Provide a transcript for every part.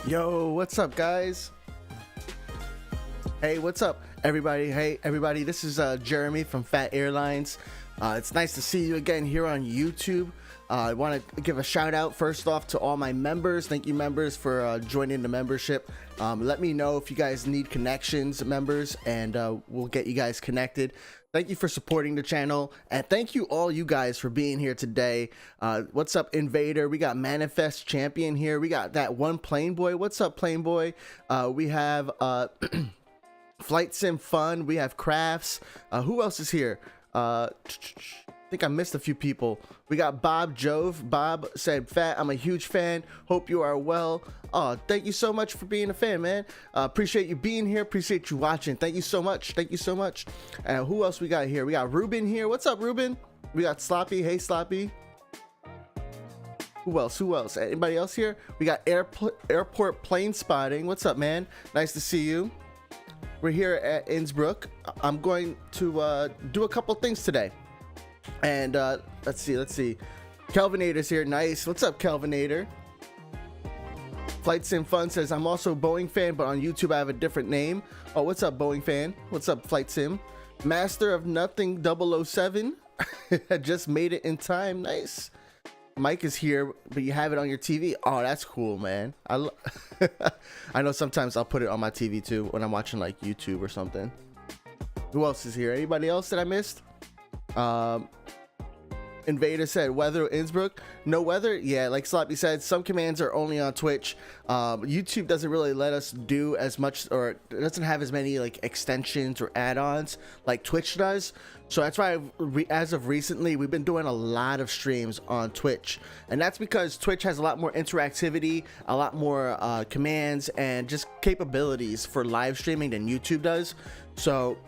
Yo, what's up, guys? Hey, what's up, everybody? Hey, everybody, this is Jeremy from Phat Airlines. It's nice to see you again here on YouTube. I want to give a shout out first off to all my members. Thank you, members, for joining the membership. Let me know if you guys need connections, members, and we'll get you guys connected. Thank you for supporting the channel, and thank you all you guys for being here today. What's up, Invader? We got Manifest Champion here. We got that one Plane Boy. What's up, Plane Boy? We have Flight Sim Fun. We have Crafts. Who else is here? I think I missed a few people. We got Bob Jove. Bob said, Phat, I'm a huge fan. Hope you are well. Oh, thank you so much for being a fan, man. Appreciate you being here. Appreciate you watching. Thank you so much. Thank you so much. Who else we got here? We got Ruben here. What's up, Ruben? We got Sloppy. Hey, Sloppy. Who else? Who else? Anybody else here? We got Airport Plane Spotting. What's up, man? Nice to see you. We're here at Innsbruck. I'm going to do a couple things today. And let's see. Kelvinator's here. Nice. What's up, Kelvinator? Flight Sim Fun says, I'm also a Boeing fan, but on YouTube I have a different name. Oh, what's up, Boeing fan? What's up, Flight Sim? Master of Nothing 007. Just made it in time. Nice. Mike is here, but you have it on your TV. Oh, that's cool, man. I know sometimes I'll put it on my TV too when I'm watching like YouTube or something. Who else is here? Anybody else that I missed? Invader said, weather Innsbruck. No weather. Yeah, like Sloppy said, some commands are only on Twitch. YouTube doesn't really let us do as much, or it doesn't have as many like extensions or add-ons like Twitch does. So that's why as of recently we've been doing a lot of streams on Twitch, and that's because Twitch has a lot more interactivity, a lot more commands and just capabilities for live streaming than YouTube does. So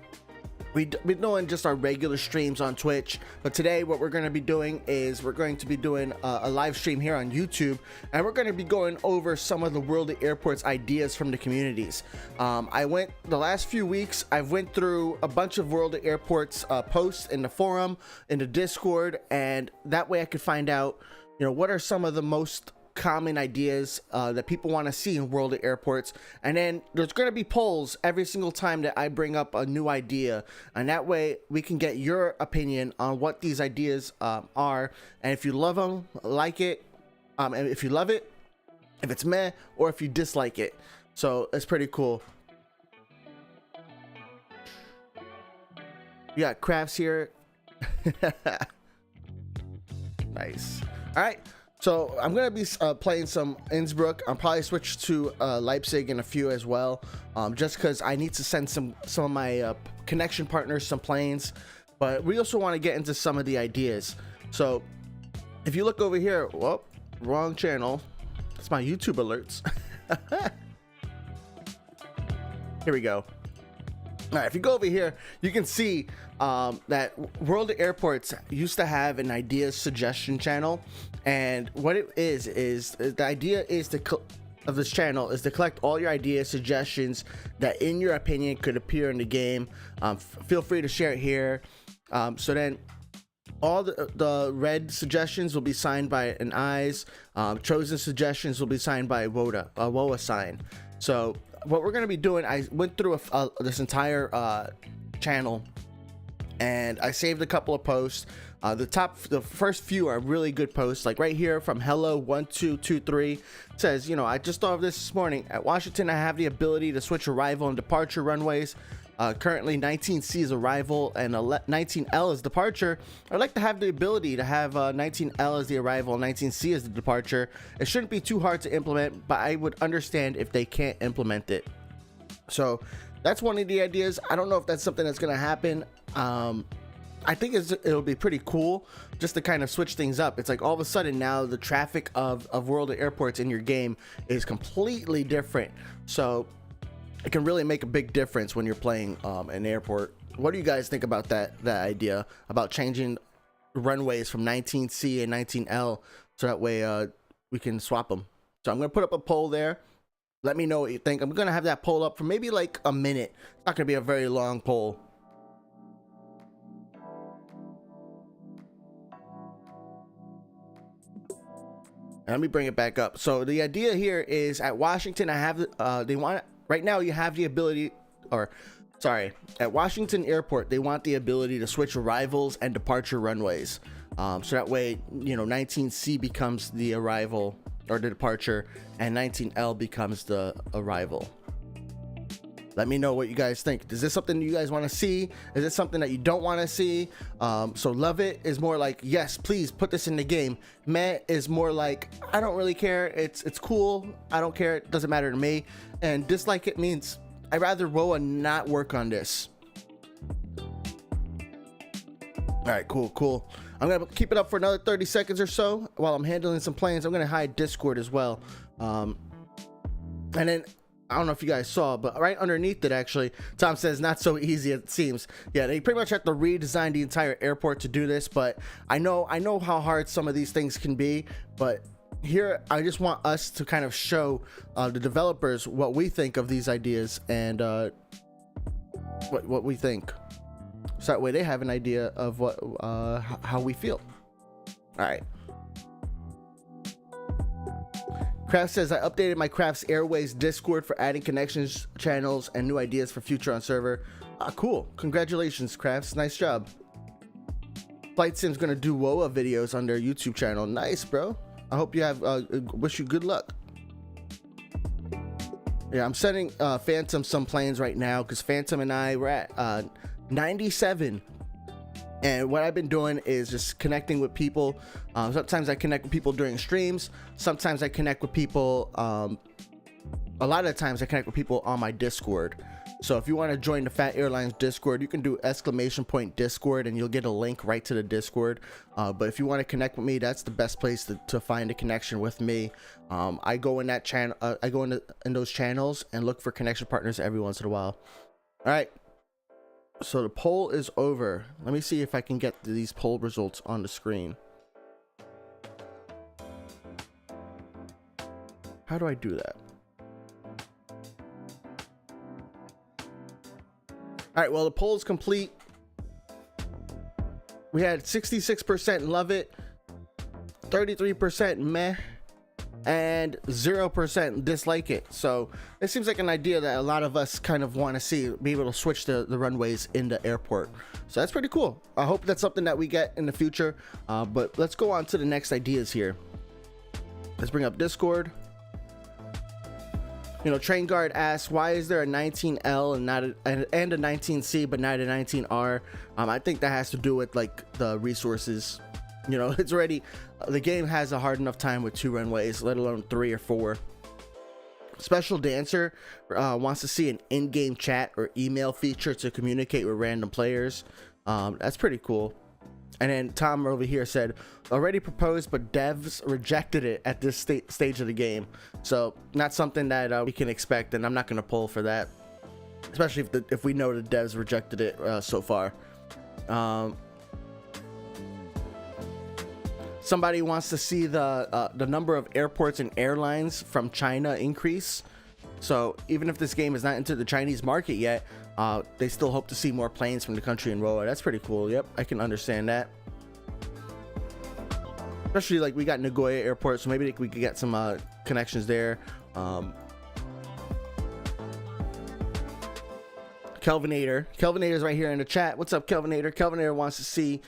we've been doing just our regular streams on Twitch, but today what we're going to be doing is we're going to be doing a live stream here on YouTube, and we're going to be going over some of the World of Airports ideas from the communities. The last few weeks I've went through a bunch of World of Airports posts in the forum, in the Discord, and that way I could find out, you know, what are some of the most common ideas that people want to see in World of Airports. And then there's going to be polls every single time that I bring up a new idea, and that way we can get your opinion on what these ideas are, and if you love them, like it, and if you love it, if it's meh, or if you dislike it. So it's pretty cool. We got Crafts here. Nice. All right, so I'm gonna be playing some Innsbruck. I'll probably switch to Leipzig in a few as well, just because I need to send some of my connection partners some planes, but we also want to get into some of the ideas. So if you look over here, whoop, wrong channel, that's my YouTube alerts. Here we go. All right, if you go over here, you can see that World of Airports used to have an ideas suggestion channel, and what it is the idea is of this channel is to collect all your ideas, suggestions that in your opinion could appear in the game. Feel free to share it here. So then all the red suggestions will be signed by an eyes. Chosen suggestions will be signed by a WoA sign. So what we're going to be doing, I went through this entire channel, and I saved a couple of posts. The first few are really good posts, like right here from Hello1223 says, you know, I just thought of this morning. At Washington, I have the ability to switch arrival and departure runways. Currently 19C is arrival and 19L is departure. I'd like to have the ability to have 19L as the arrival and 19C as the departure. It shouldn't be too hard to implement, but I would understand if they can't implement it. So that's one of the ideas. I don't know if that's something that's going to happen. I think it'll be pretty cool just to kind of switch things up. It's like all of a sudden now the traffic of World of Airports in your game is completely different. So it can really make a big difference when you're playing an airport. What do you guys think about that idea about changing runways from 19C and 19L so that way we can swap them? So I'm going to put up a poll there. Let me know what you think. I'm going to have that poll up for maybe like a minute. It's not going to be a very long poll. Let me bring it back up. So the idea here is at Washington, I have they want right now you have the ability, or sorry, at Washington Airport they want the ability to switch arrivals and departure runways. So that way, you know, 19C becomes the arrival or the departure, and 19L becomes the arrival. Let me know what you guys think. Is this something you guys want to see? Is it something that you don't want to see? So love it is more like, yes, please put this in the game. Meh is more like, I don't really care. It's cool. I don't care. It doesn't matter to me. And dislike it means I'd rather WoA not work on this. All right, cool. I'm gonna keep it up for another 30 seconds or so while I'm handling some planes. I'm gonna hide Discord as well. And then I don't know if you guys saw, but right underneath it, actually, Tom says, not so easy it seems. Yeah, they pretty much have to redesign the entire airport to do this, but I know how hard some of these things can be, but here I just want us to kind of show the developers what we think of these ideas and what we think. So that way they have an idea of what how we feel. All right. Craft says, I updated my Crafts Airways Discord for adding connections, channels, and new ideas for future on server. Cool. Congratulations, Crafts. Nice job. Flight Sim's gonna do WoA videos on their YouTube channel. Nice, bro. I hope you have. Wish you good luck. Yeah, I'm sending Phantom some planes right now because Phantom and I were at 97. And what I've been doing is just connecting with people. Sometimes I connect with people during streams. Sometimes I connect with people. A lot of times I connect with people on my Discord. So if you want to join the Phat Airlines Discord, you can do !Discord and you'll get a link right to the Discord. But if you want to connect with me, that's the best place to find a connection with me. I go in that channel. I go in those channels and look for connection partners every once in a while. All right. So the poll is over. Let me see if I can get these poll results on the screen. How do I do that? All right, well, the poll is complete. We had 66% love it, 33% meh, and 0% dislike it. So it seems like an idea that a lot of us kind of want to see, be able to switch the runways in the airport. So that's pretty cool. I hope that's something that we get in the future. But let's go on to the next ideas here. Let's bring up Discord. You know, Train Guard asks, why is there a 19L and not a 19C but not a 19R? I think that has to do with like the resources. You know, it's already, the game has a hard enough time with 2 runways, let alone 3 or 4. Special Dancer wants to see an in-game chat or email feature to communicate with random players. That's pretty cool. And then Tom over here said, already proposed, but devs rejected it at this stage of the game. So not something that we can expect, and I'm not going to pull for that, especially if we know the devs rejected it so far. Somebody wants to see the number of airports and airlines from China increase. So even if this game is not into the Chinese market yet, they still hope to see more planes from the country in WoA. That's pretty cool. Yep, I can understand that. Especially like we got Nagoya Airport, so maybe we could get some connections there. Kelvinator's right here in the chat. What's up, Kelvinator? Kelvinator wants to see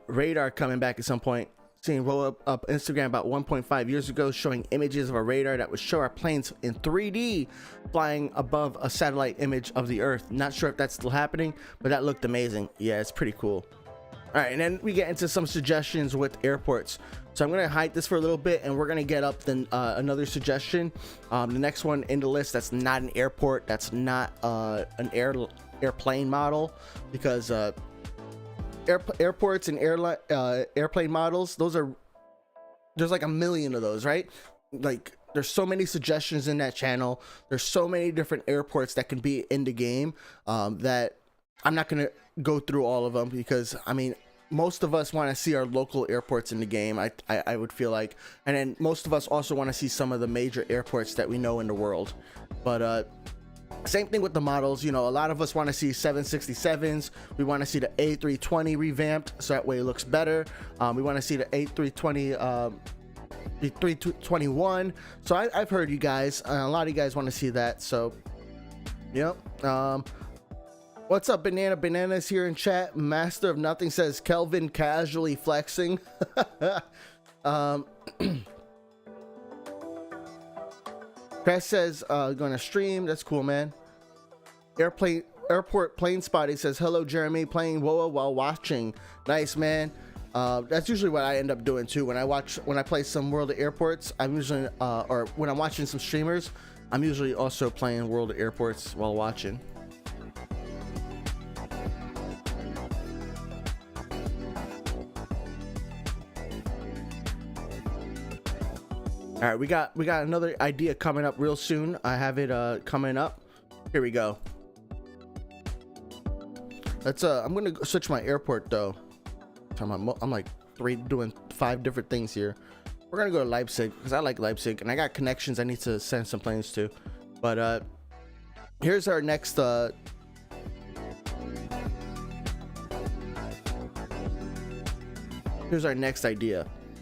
radar coming back at some point. Seeing roll up Instagram about 1.5 years ago, showing images of a radar that would show our planes in 3D flying above a satellite image of the Earth. Not sure if that's still happening, but that looked amazing. Yeah, it's pretty cool. All right, and then we get into some suggestions with airports. So I'm gonna hide this for a little bit, and we're gonna get up then another suggestion. The next one in the list that's not an airport, that's not an airplane model, because airports and airplane models, there's like a million of those, right? Like there's so many suggestions in that channel. There's so many different airports that can be in the game that I'm not gonna go through all of them, because I mean, most of us want to see our local airports in the game, I would feel like, and then most of us also want to see some of the major airports that we know in the world. But same thing with the models. You know, a lot of us want to see 767s. We want to see the A320 revamped so that way it looks better. We want to see the A320 321. So I've heard you guys, a lot of you guys want to see that. So yep. What's up, Bananas here in chat. Master of Nothing says Kelvin casually flexing. Chris says gonna stream. That's cool, man. Airport plane spotty says hello, Jeremy, playing WoA while watching. Nice, man. That's usually what I end up doing too. When I play some World of Airports, I'm usually or when I'm watching some streamers, I'm usually also playing World of Airports while watching. All right, we got another idea coming up real soon. I have it coming up. Here we go. Let's I'm gonna switch my airport though. I'm like doing 5 different things here. We're gonna go to Leipzig because I like Leipzig and I got connections I need to send some planes to. But here's our next idea.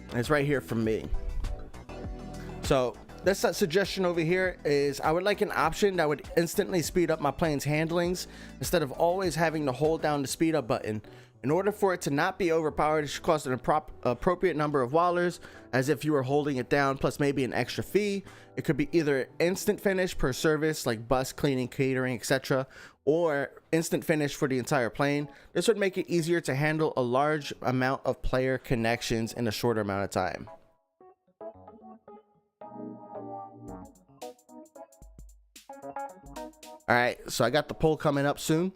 And it's right here from me. So this suggestion over here is I would like an option that would instantly speed up my plane's handlings instead of always having to hold down the speed up button. In order for it to not be overpowered, it should cost an appropriate number of wallers, as if you were holding it down, plus maybe an extra fee. It could be either instant finish per service, like bus cleaning, catering, etc., or instant finish for the entire plane. This would make it easier to handle a large amount of player connections in a shorter amount of time. All right, so I got the poll coming up soon.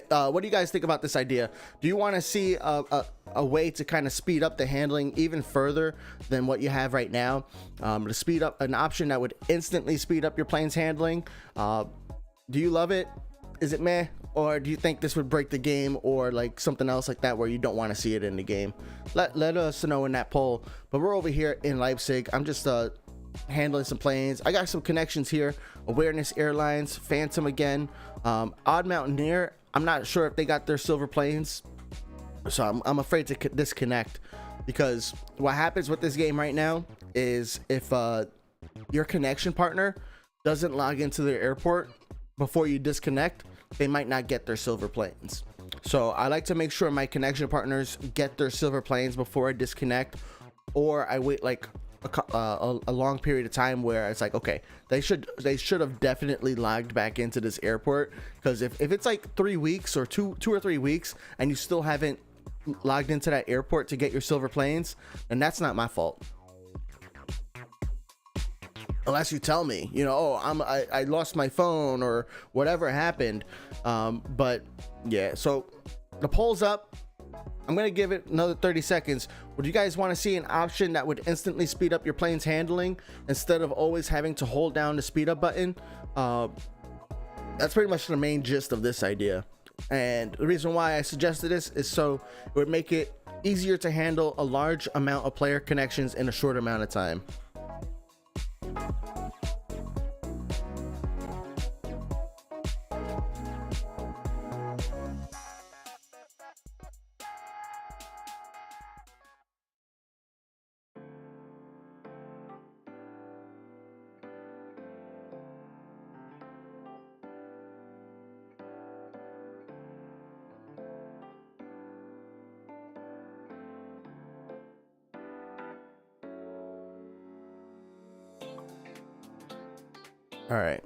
What do you guys think about this idea? Do you want to see a way to kind of speed up the handling even further than what you have right now? To speed up, an option that would instantly speed up your plane's handling. Do you love it? Is it meh? Or do you think this would break the game, or like something else like that where you don't want to see it in the game? Let us know in that poll. But we're over here in Leipzig. I'm just handling some planes. I got some connections here. Awareness Airlines, Phantom again, Odd Mountaineer. I'm not sure if they got their silver planes, so I'm afraid to disconnect, because what happens with this game right now is if your connection partner doesn't log into their airport before you disconnect, they might not get their silver planes. So I like to make sure my connection partners get their silver planes before I disconnect, or I wait like a long period of time where it's like, okay, they should have definitely logged back into this airport, because if it's like 3 weeks or two or 3 weeks and you still haven't logged into that airport to get your silver planes, then that's not my fault. Unless you tell me, you know, oh, I lost my phone or whatever happened. But yeah, so the poll's up. I'm going to give it another 30 seconds. Would you guys want to see an option that would instantly speed up your plane's handling instead of always having to hold down the speed up button? That's pretty much the main gist of this idea. And the reason why I suggested this is so it would make it easier to handle a large amount of player connections in a short amount of time. All right.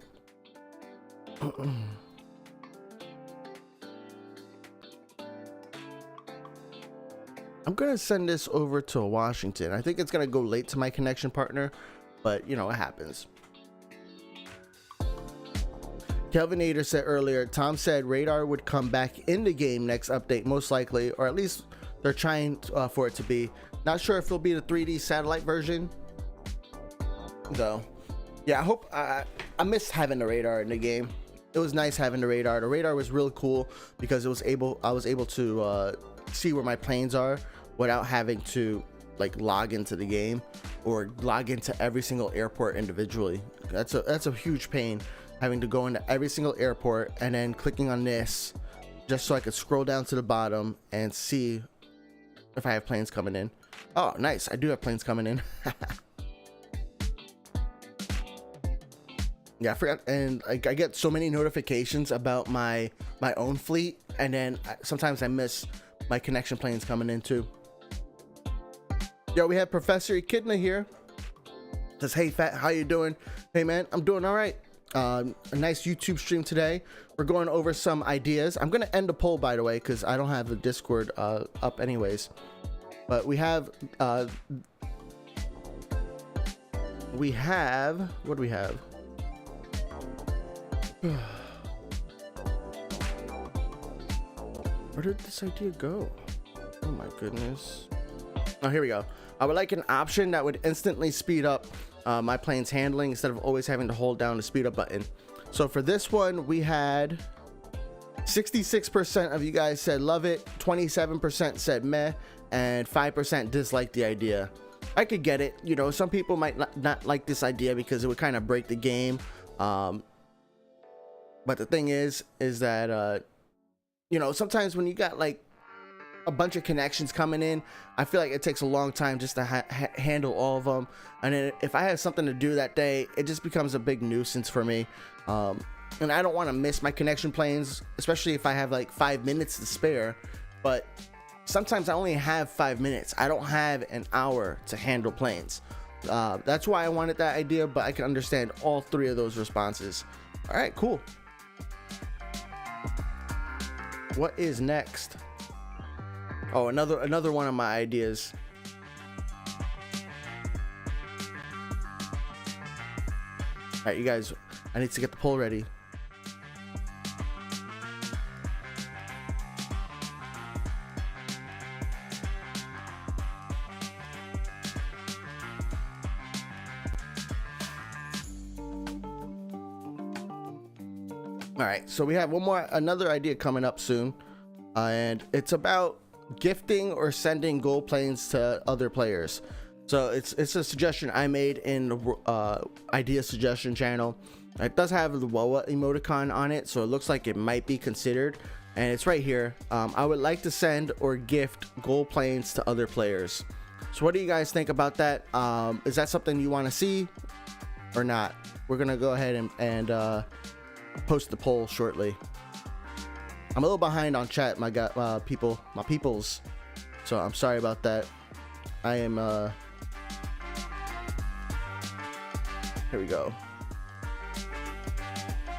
I'm gonna send this over to Washington. I think it's gonna go late to my connection partner, but you know, it happens. Kelvin Nader said earlier, Tom said radar would come back in the game next update, most likely, or at least they're trying for it to be. Not sure if it'll be the 3D satellite version, though. Yeah, I hope. I missed having the radar in the game. It was nice having the radar. The radar was real cool because I was able to see where my planes are without having to like log into the game or log into every single airport individually. That's a huge pain, having to go into every single airport and then clicking on this just so I could scroll down to the bottom and see if I have planes coming in. Oh, nice. I do have planes coming in. Yeah, I forgot. And I get so many notifications about my own fleet, and then sometimes I miss my connection planes coming in too. Yo, we have Professor Echidna here. Says, hey Phat, how you doing? Hey man, I'm doing all right. A nice YouTube stream today. We're going over some ideas. I'm gonna end the poll, by the way, because I don't have the Discord up anyways. But we have what do we have? Where did this idea go? Oh my goodness. Oh, here we go. I would like an option that would instantly speed up my plane's handling instead of always having to hold down the speed up button. So for this one, we had 66% of you guys said love it, 27% said meh, and 5% disliked the idea. I could get it. You know, some people might not like this idea because it would kind of break the game. But the thing is that, you know, sometimes when you got like a bunch of connections coming in, I feel like it takes a long time just to handle all of them. And then if I have something to do that day, it just becomes a big nuisance for me. And I don't want to miss my connection planes, especially if I have like 5 minutes to spare. But sometimes I only have 5 minutes. I don't have an hour to handle planes. That's why I wanted that idea, but I can understand all three of those responses. All right, cool. What is next? Oh, another one of my ideas. All right, you guys, I need to get the poll ready. All right, so we have another idea coming up soon, and it's about gifting or sending gold planes to other players. So it's a suggestion I made in the idea suggestion channel. It does have the WoA emoticon on it, so it looks like it might be considered, and it's right here. I would like to send or gift gold planes to other players. So what do you guys think about that? Is that something you want to see or not? We're gonna go ahead and post the poll shortly. I'm a little behind on chat, my peoples, so I'm sorry about that. I am here we go.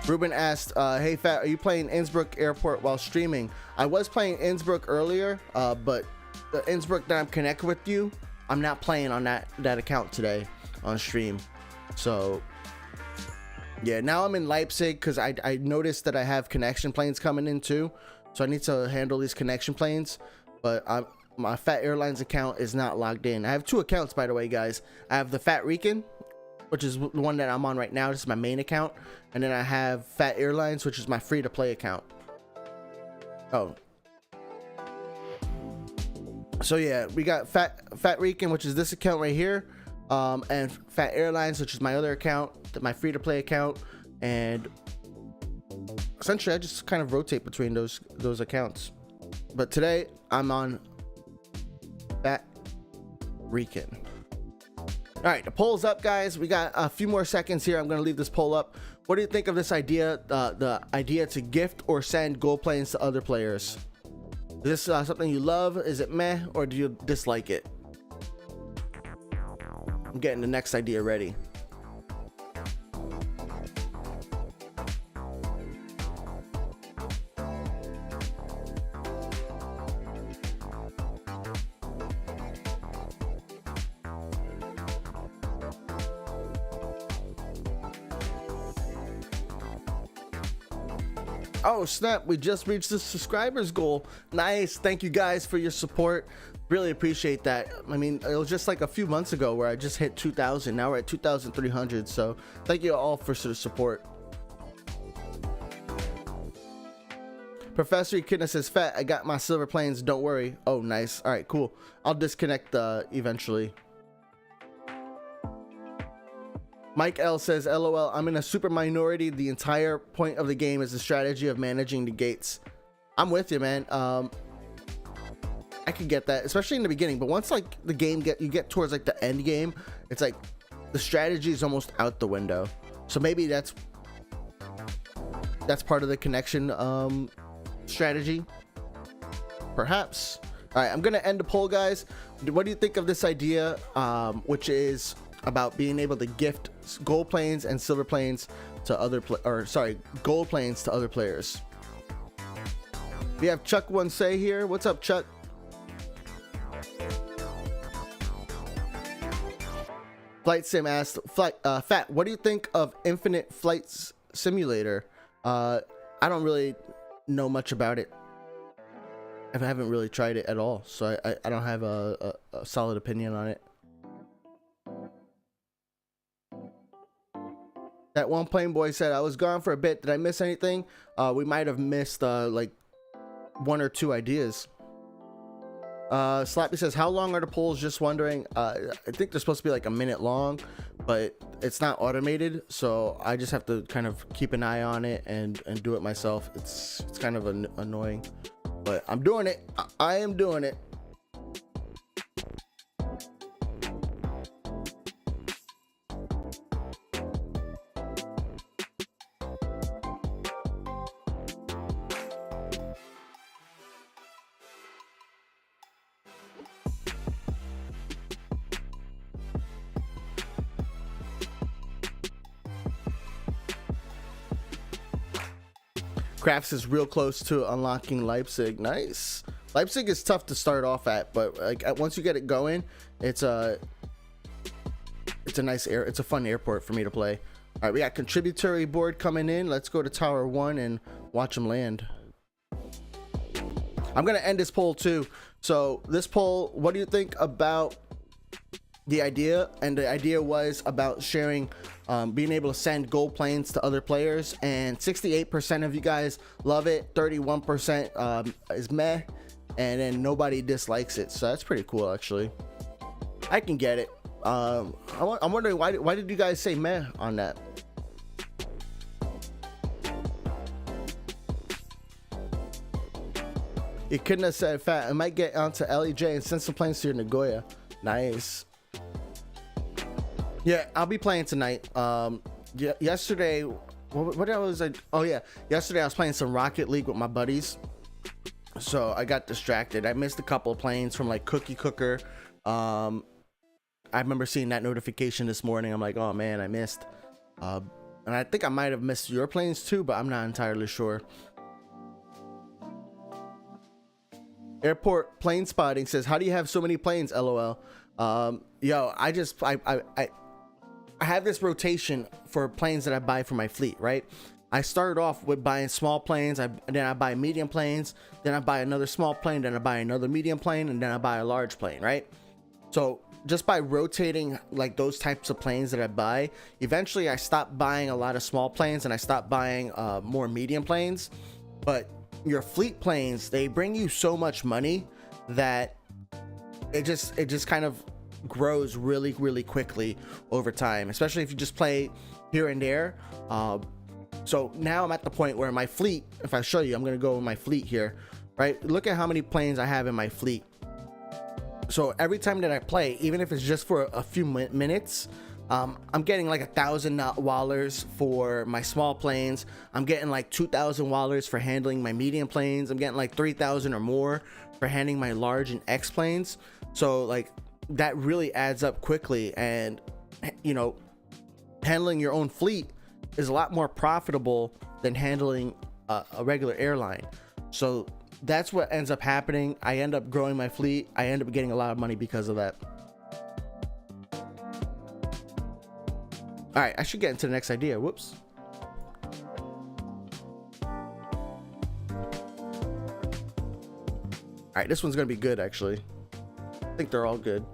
Ruben asked, hey Phat, are you playing Innsbruck Airport while streaming? I was playing Innsbruck earlier, but the Innsbruck that I'm connected with you, I'm not playing on that account today on stream. So yeah, now I'm in Leipzig because I noticed that I have connection planes coming in too, so I need to handle these connection planes. But my Phat Airlines account is not logged in. I have two accounts, by the way, guys. I have the Phat Rican, which is the one that I'm on right now. This is my main account, and then I have Phat Airlines, which is my free-to-play account. Oh, so yeah, we got Phat Rican, which is this account right here. And Phat Airlines, which is my other account, my free-to-play account, and essentially I just kind of rotate between those accounts. But today I'm on Phat Rican. All right, the poll's up, guys. We got a few more seconds here. I'm going to leave this poll up. What do you think of this idea? The idea to gift or send gold planes to other players. Is this something you love? Is it meh, or do you dislike it? I'm getting the next idea ready. Oh snap, we just reached the subscribers goal. Nice. Thank you guys for your support. Really appreciate that. I mean, it was just like a few months ago where I just hit 2,000. Now we're at 2,300. So thank you all for the support. Professor Echidna says, Phat, I got my silver planes. Don't worry. Oh, nice. All right, cool. I'll disconnect eventually. Mike L says, LOL, I'm in a super minority. The entire point of the game is the strategy of managing the gates. I'm with you, man. I could get that, especially in the beginning. But once like the game you get towards like the end game, it's like the strategy is almost out the window. So maybe that's part of the connection strategy, perhaps. All right, I'm gonna end the poll, guys. What do you think of this idea, which is about being able to gift gold planes and silver planes to other gold planes to other players? We have Chuck One Say here. What's up, Chuck? Flight Sim asked, Phat, what do you think of Infinite Flights Simulator? I don't really know much about it. I haven't really tried it at all, so I don't have a solid opinion on it. That one plane boy said, I was gone for a bit. Did I miss anything? We might have missed like 1 or 2 ideas. Slappy says, how long are the polls? Just wondering. I think they're supposed to be like a minute long, but it's not automated, so I just have to kind of keep an eye on it and do it myself. It's kind of annoying, but I'm doing it. I am doing it. Crafts is real close to unlocking Leipzig. Nice. Leipzig is tough to start off at, but like once you get it going, it's a nice it's a fun airport for me to play. All right, we got contributory board coming in. Let's go to Tower 1 and watch them land. I'm gonna end this poll too. So this poll, what do you think about the idea? And the idea was about sharing, being able to send gold planes to other players, and 68% of you guys love it, 31% is meh, and then nobody dislikes it. So that's pretty cool, actually. I can get it. I'm wondering why did you guys say meh on that? You couldn't have said Phat. I might get onto LEJ and send some planes to your Nagoya. Nice. Yeah, I'll be playing tonight. Yesterday, what was I? Oh yeah, yesterday I was playing some Rocket League with my buddies, so I got distracted. I missed a couple of planes from like Cookie Cooker. I remember seeing that notification this morning. I'm like, oh man, I missed. And I think I might have missed your planes too, but I'm not entirely sure. Airport plane spotting says, how do you have so many planes? LOL. Yo, I have this rotation for planes that I buy for my fleet, right? I started off with buying small planes, then I buy medium planes, then I buy another small plane, then I buy another medium plane, and then I buy a large plane, right? So just by rotating like those types of planes that I buy, eventually I stopped buying a lot of small planes and I stopped buying more medium planes. But your fleet planes, they bring you so much money that it just kind of grows really quickly over time, especially if you just play here and there. So now I'm at the point where my fleet, if I show you, I'm gonna go with my fleet here, right? Look at how many planes I have in my fleet. So every time that I play, even if it's just for a few minutes, I'm getting like 1,000 wallers for my small planes. I'm getting like 2,000 wallers for handling my medium planes. I'm getting like 3,000 or more for handling my large and X planes. So like that really adds up quickly, and you know, handling your own fleet is a lot more profitable than handling a regular airline. So that's what ends up happening. I end up growing my fleet. I end up getting a lot of money because of that. All right, I should get into the next idea. Whoops. All right, this one's gonna be good, actually. I think they're all good.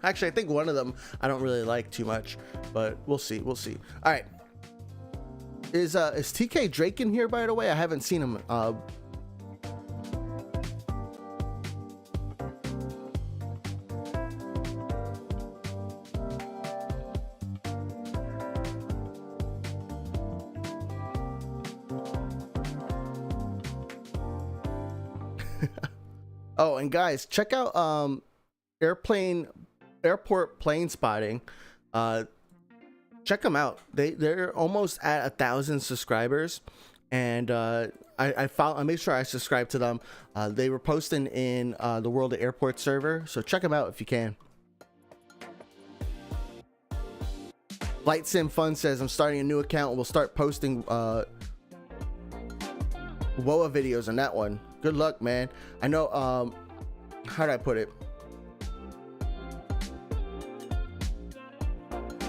Actually, I think one of them I don't really like too much, but we'll see. We'll see. All right. Is TK Drake in here, by the way? I haven't seen him. Oh, and guys, check out airport plane spotting. Check them out. They're almost at 1,000 subscribers, and I made sure I subscribed to them. They were posting in the World of Airports server, so check them out if you can. Light Sim Fun says, I'm starting a new account. We'll start posting WoA videos on that one. Good luck, man. I know, how do I put it?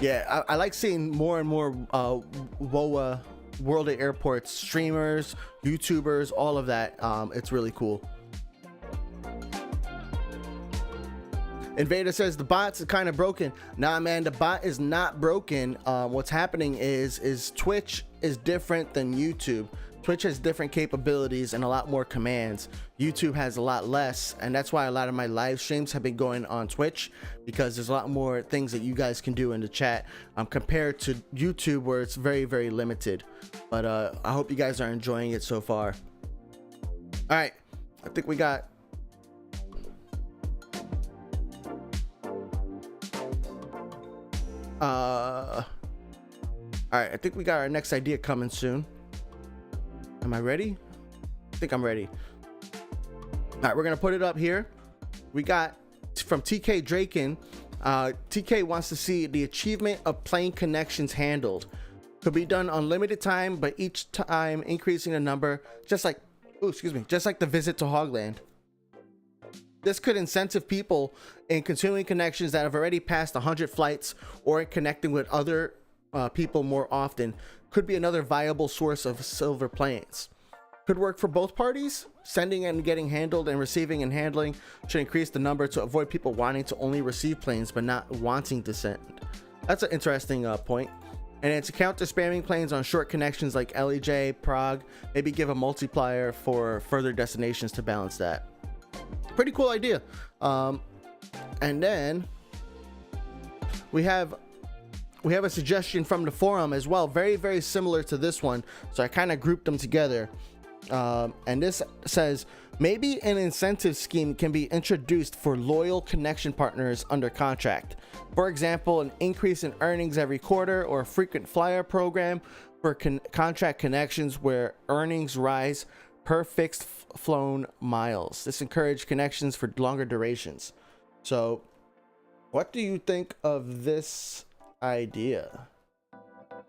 Yeah, I like seeing more and more WoA World of Airports streamers, YouTubers, all of that. It's really cool. Invader says the bot's kind of broken. Nah, man, the bot is not broken. What's happening is Twitch is different than YouTube. Twitch has different capabilities and a lot more commands. YouTube has a lot less, and that's why a lot of my live streams have been going on Twitch, because there's a lot more things that you guys can do in the chat compared to YouTube, where it's very, very limited. But I hope you guys are enjoying it so far. All right, I think we got all right, I think we got our next idea coming soon. Am I ready? I think I'm ready. All right, we're gonna put it up here. We got from TK Draken. TK wants to see the achievement of plane connections handled. Could be done on limited time, but each time increasing the number, just like the visit to Hogland. This could incentive people in continuing connections that have already passed 100 flights, or in connecting with other people more often. Could be another viable source of silver planes. Could work for both parties. Sending and getting handled, and receiving and handling should increase the number to avoid people wanting to only receive planes but not wanting to send. That's an interesting point. And then to counter spamming planes on short connections like LEJ, Prague, maybe give a multiplier for further destinations to balance that. Pretty cool idea. And then we have a suggestion from the forum as well, very, very similar to this one, so I kind of grouped them together. And this says, maybe an incentive scheme can be introduced for loyal connection partners under contract. For example, an increase in earnings every quarter, or a frequent flyer program for contract connections where earnings rise per fixed flown miles. This encourages connections for longer durations. So what do you think of this idea?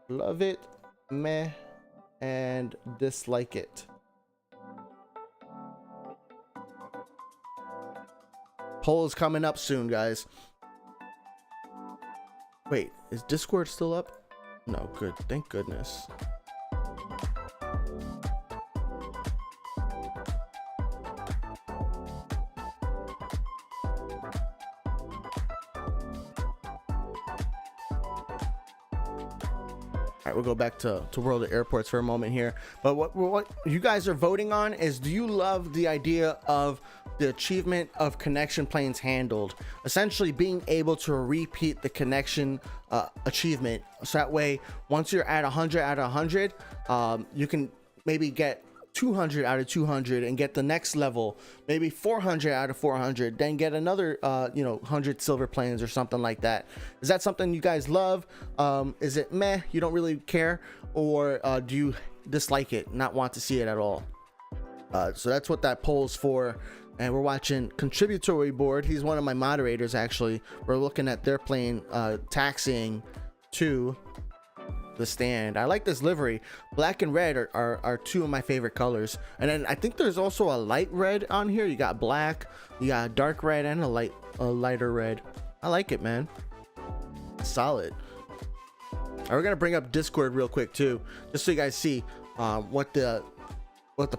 Love it, meh, and dislike it. Poll is coming up soon, guys. Wait, is Discord still up? No, good. Thank goodness. All right, we'll go back to World of Airports for a moment here. But what you guys are voting on is, do you love the idea of the achievement of connection planes handled? Essentially being able to repeat the connection achievement. So that way, once you're at 100 out of 100, you can maybe get 200 out of 200 and get the next level, maybe 400 out of 400, then get another 100 silver planes or something like that. Is that something you guys love? Is it meh, you don't really care, or do you dislike it, not want to see it at all? So that's what that poll's for. And we're watching Contributory Board. He's one of my moderators, actually. We're looking at their plane taxiing to the stand. I like this livery. Black and red are two of my favorite colors. And then I think there's also a light red on here. You got black, you got a dark red, and a lighter red. I like it, man. Solid. All right, we're gonna bring up Discord real quick too, just so you guys see what the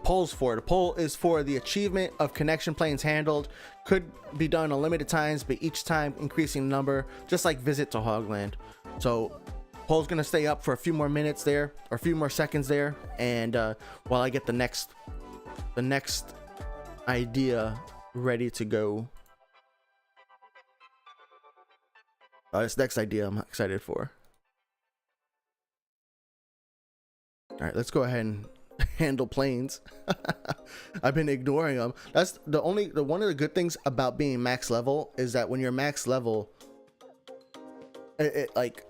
poll's for. The poll is for the achievement of connection planes handled. Could be done on limited times, but each time increasing the number, just like visit to Hogland. So poll's gonna stay up for a few more minutes there, or a few more seconds there, and while I get the next idea ready to go. This next idea I'm excited for. All right, let's go ahead and handle planes. I've been ignoring them. That's the one of the good things about being max level is that when you're max level, like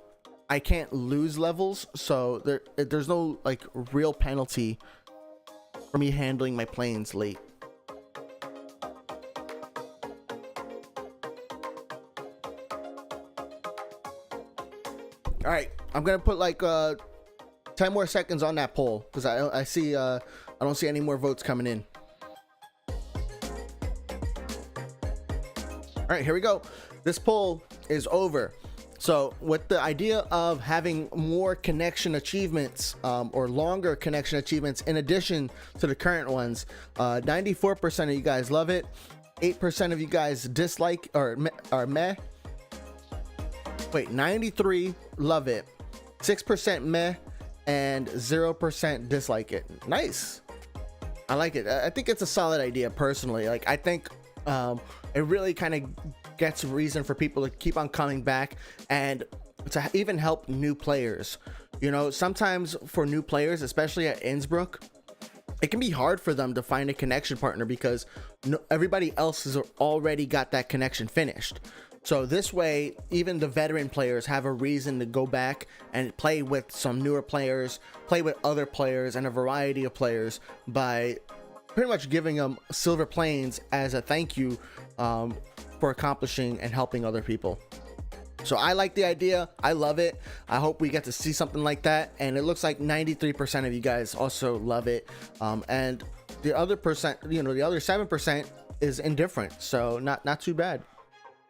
I can't lose levels, so there's no like real penalty for me handling my planes late. All right, I'm gonna put like 10 more seconds on that poll because I see I don't see any more votes coming in. All right, here we go. This poll is over. So with the idea of having more connection achievements or longer connection achievements in addition to the current ones, 94% of you guys love it, 8% of you guys dislike or meh. Wait, 93 love it, 6% meh, and 0% dislike it. Nice. I like it. I think it's a solid idea personally. Like I think it really kind of gets a reason for people to keep on coming back and to even help new players. You know, sometimes for new players, especially at Innsbruck, it can be hard for them to find a connection partner because everybody else has already got that connection finished. So this way, even the veteran players have a reason to go back and play with some newer players, play with other players and a variety of players by pretty much giving them silver planes as a thank you for accomplishing and helping other people. So I like the idea. I love it. I hope we get to see something like that. And it looks like 93% of you guys also love it. And the other percent, you know, the other 7% is indifferent. So not too bad.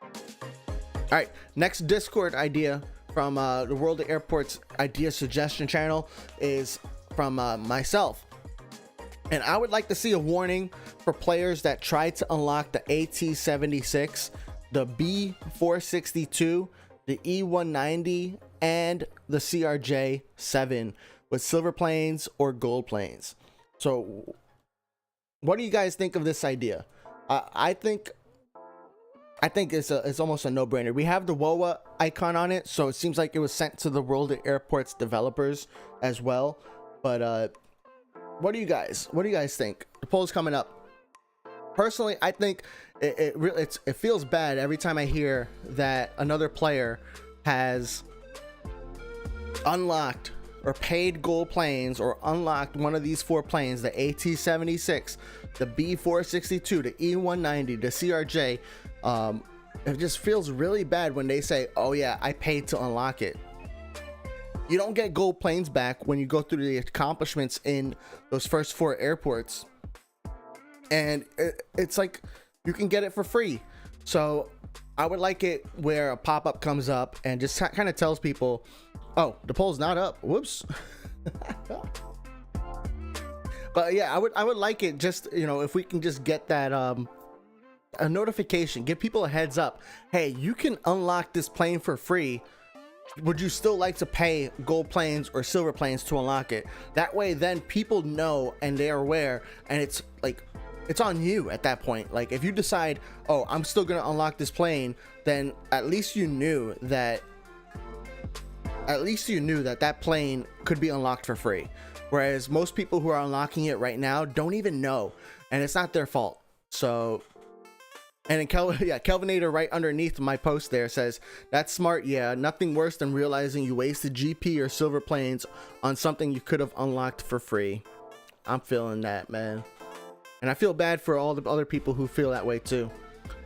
All right, next Discord idea from the World of Airports idea suggestion channel is from myself. And I would like to see a warning for players that try to unlock the AT-76, the B-462, the E-190, and the CRJ-7 with silver planes or gold planes. So what do you guys think of this idea? I think it's almost a no-brainer. We have the WoA icon on it, so it seems like it was sent to the World of Airports developers as well. But what do you guys think? The poll's coming up. Personally, I think it feels bad every time I hear that another player has unlocked or paid gold planes or unlocked one of these 4 planes, the AT-76, the B-462, the E-190, the CRJ. It just feels really bad when they say, oh yeah, I paid to unlock it. You don't get gold planes back when you go through the accomplishments in those first 4 airports, and it's like you can get it for free. So I would like it where a pop-up comes up and just kind of tells people, oh, the poll's not up, whoops. But yeah, I would like it, just, you know, if we can just get that a notification, give people a heads up, hey, you can unlock this plane for free. Would you still like to pay gold planes or silver planes to unlock it? That way then people know and they're aware, and it's like it's on you at that point. Like if you decide, oh, I'm still gonna unlock this plane, then at least you knew that that plane could be unlocked for free. Whereas most people who are unlocking it right now don't even know, and it's not their fault. So, and then Kelvinator right underneath my post there says, that's smart. Yeah, nothing worse than realizing you wasted GP or silver planes on something you could have unlocked for free. I'm feeling that, man. And I feel bad for all the other people who feel that way too.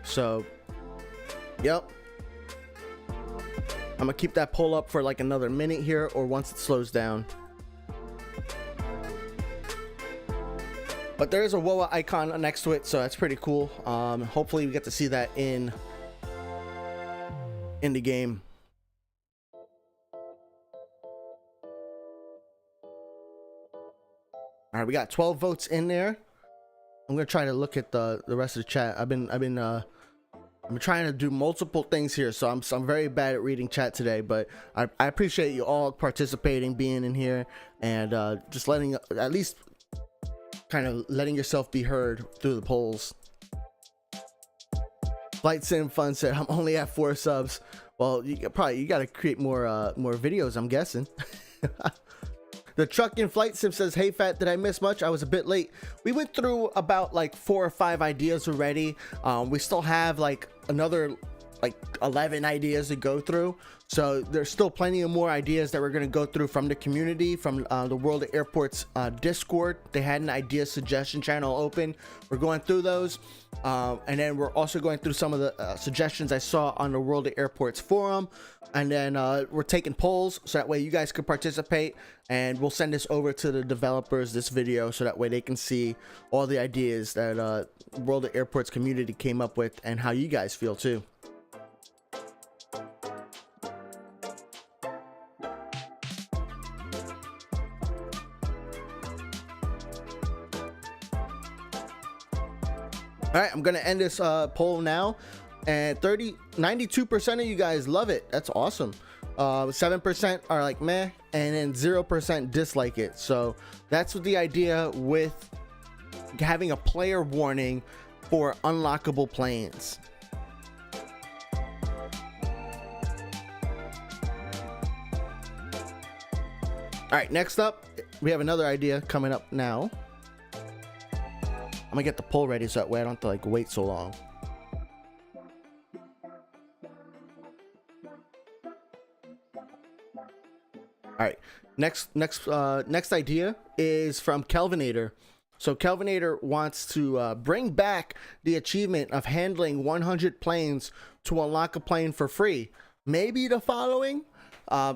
So, yep. I'm gonna keep that poll up for like another minute here, or once it slows down. But there is a WoA icon next to it, so that's pretty cool. Hopefully we get to see that in the game. All right, we got 12 votes in there. I'm gonna try to look at the rest of the chat. I'm trying to do multiple things here, so I'm very bad at reading chat today. But I appreciate you all participating, being in here, and just letting at least kind of letting yourself be heard through the polls. Flight Sim Fun said, I'm only at 4 subs. Well, you got to create more videos, I'm guessing. The truck in flight sim says, hey Phat, did I miss much? I was a bit late. We went through about like 4 or 5 ideas already. We still have like another like 11 ideas to go through, so there's still plenty of more ideas that we're going to go through from the community, from the World of Airports Discord. They had an idea suggestion channel open. We're going through those, and then we're also going through some of the suggestions I saw on the World of Airports forum, and then we're taking polls so that way you guys can participate, and we'll send this over to the developers, this video, so that way they can see all the ideas that World of Airports community came up with and how you guys feel too. All right, I'm gonna end this poll now, and 92% of you guys love it. That's awesome. 7% are like meh, and then 0% dislike it. So that's what the idea with having a player warning for unlockable planes. All right, next up, we have another idea coming up now. I'm gonna get the poll ready so that way I don't have to like wait so long. All right, next idea is from Kelvinator. So Kelvinator wants to bring back the achievement of handling 100 planes to unlock a plane for free. Maybe the following.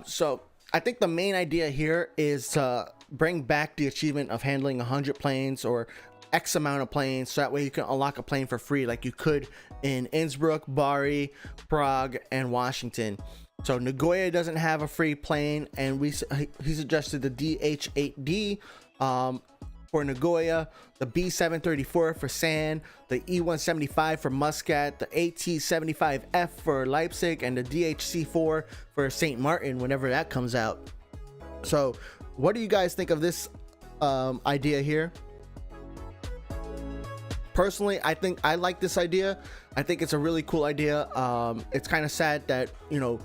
So I think the main idea here is to bring back the achievement of handling 100 planes or X amount of planes, so that way you can unlock a plane for free like you could in Innsbruck, Bari, Prague, and Washington. So Nagoya doesn't have a free plane, and he suggested the DH-8D for Nagoya, the B-734 for San, the E-175 for Muscat, the AT-75F for Leipzig, and the DHC-4 for St. Martin whenever that comes out. So what do you guys think of this idea here? Personally, I think I like this idea. I think it's a really cool idea. It's kind of sad that, you know,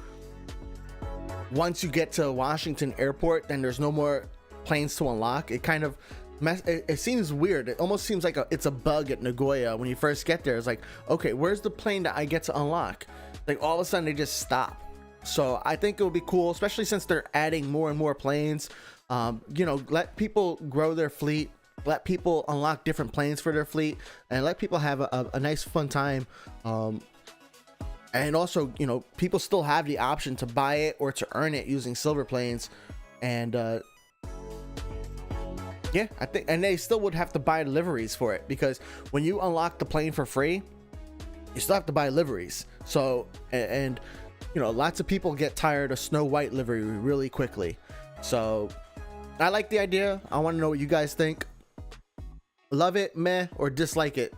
once you get to Washington Airport, then there's no more planes to unlock. It kind of it seems weird. It almost seems like it's a bug at Nagoya when you first get there. It's like, okay, where's the plane that I get to unlock? Like all of a sudden they just stop. So I think it would be cool, especially since they're adding more and more planes. You know, let people grow their fleet. Let people unlock different planes for their fleet, and let people have a nice fun time. And also, you know, people still have the option to buy it or to earn it using silver planes. And yeah, I think, and they still would have to buy liveries for it, because when you unlock the plane for free, you still have to buy liveries. So, and you know, lots of people get tired of Snow White livery really quickly. So I like the idea. I want to know what you guys think. Love it, meh, or dislike it?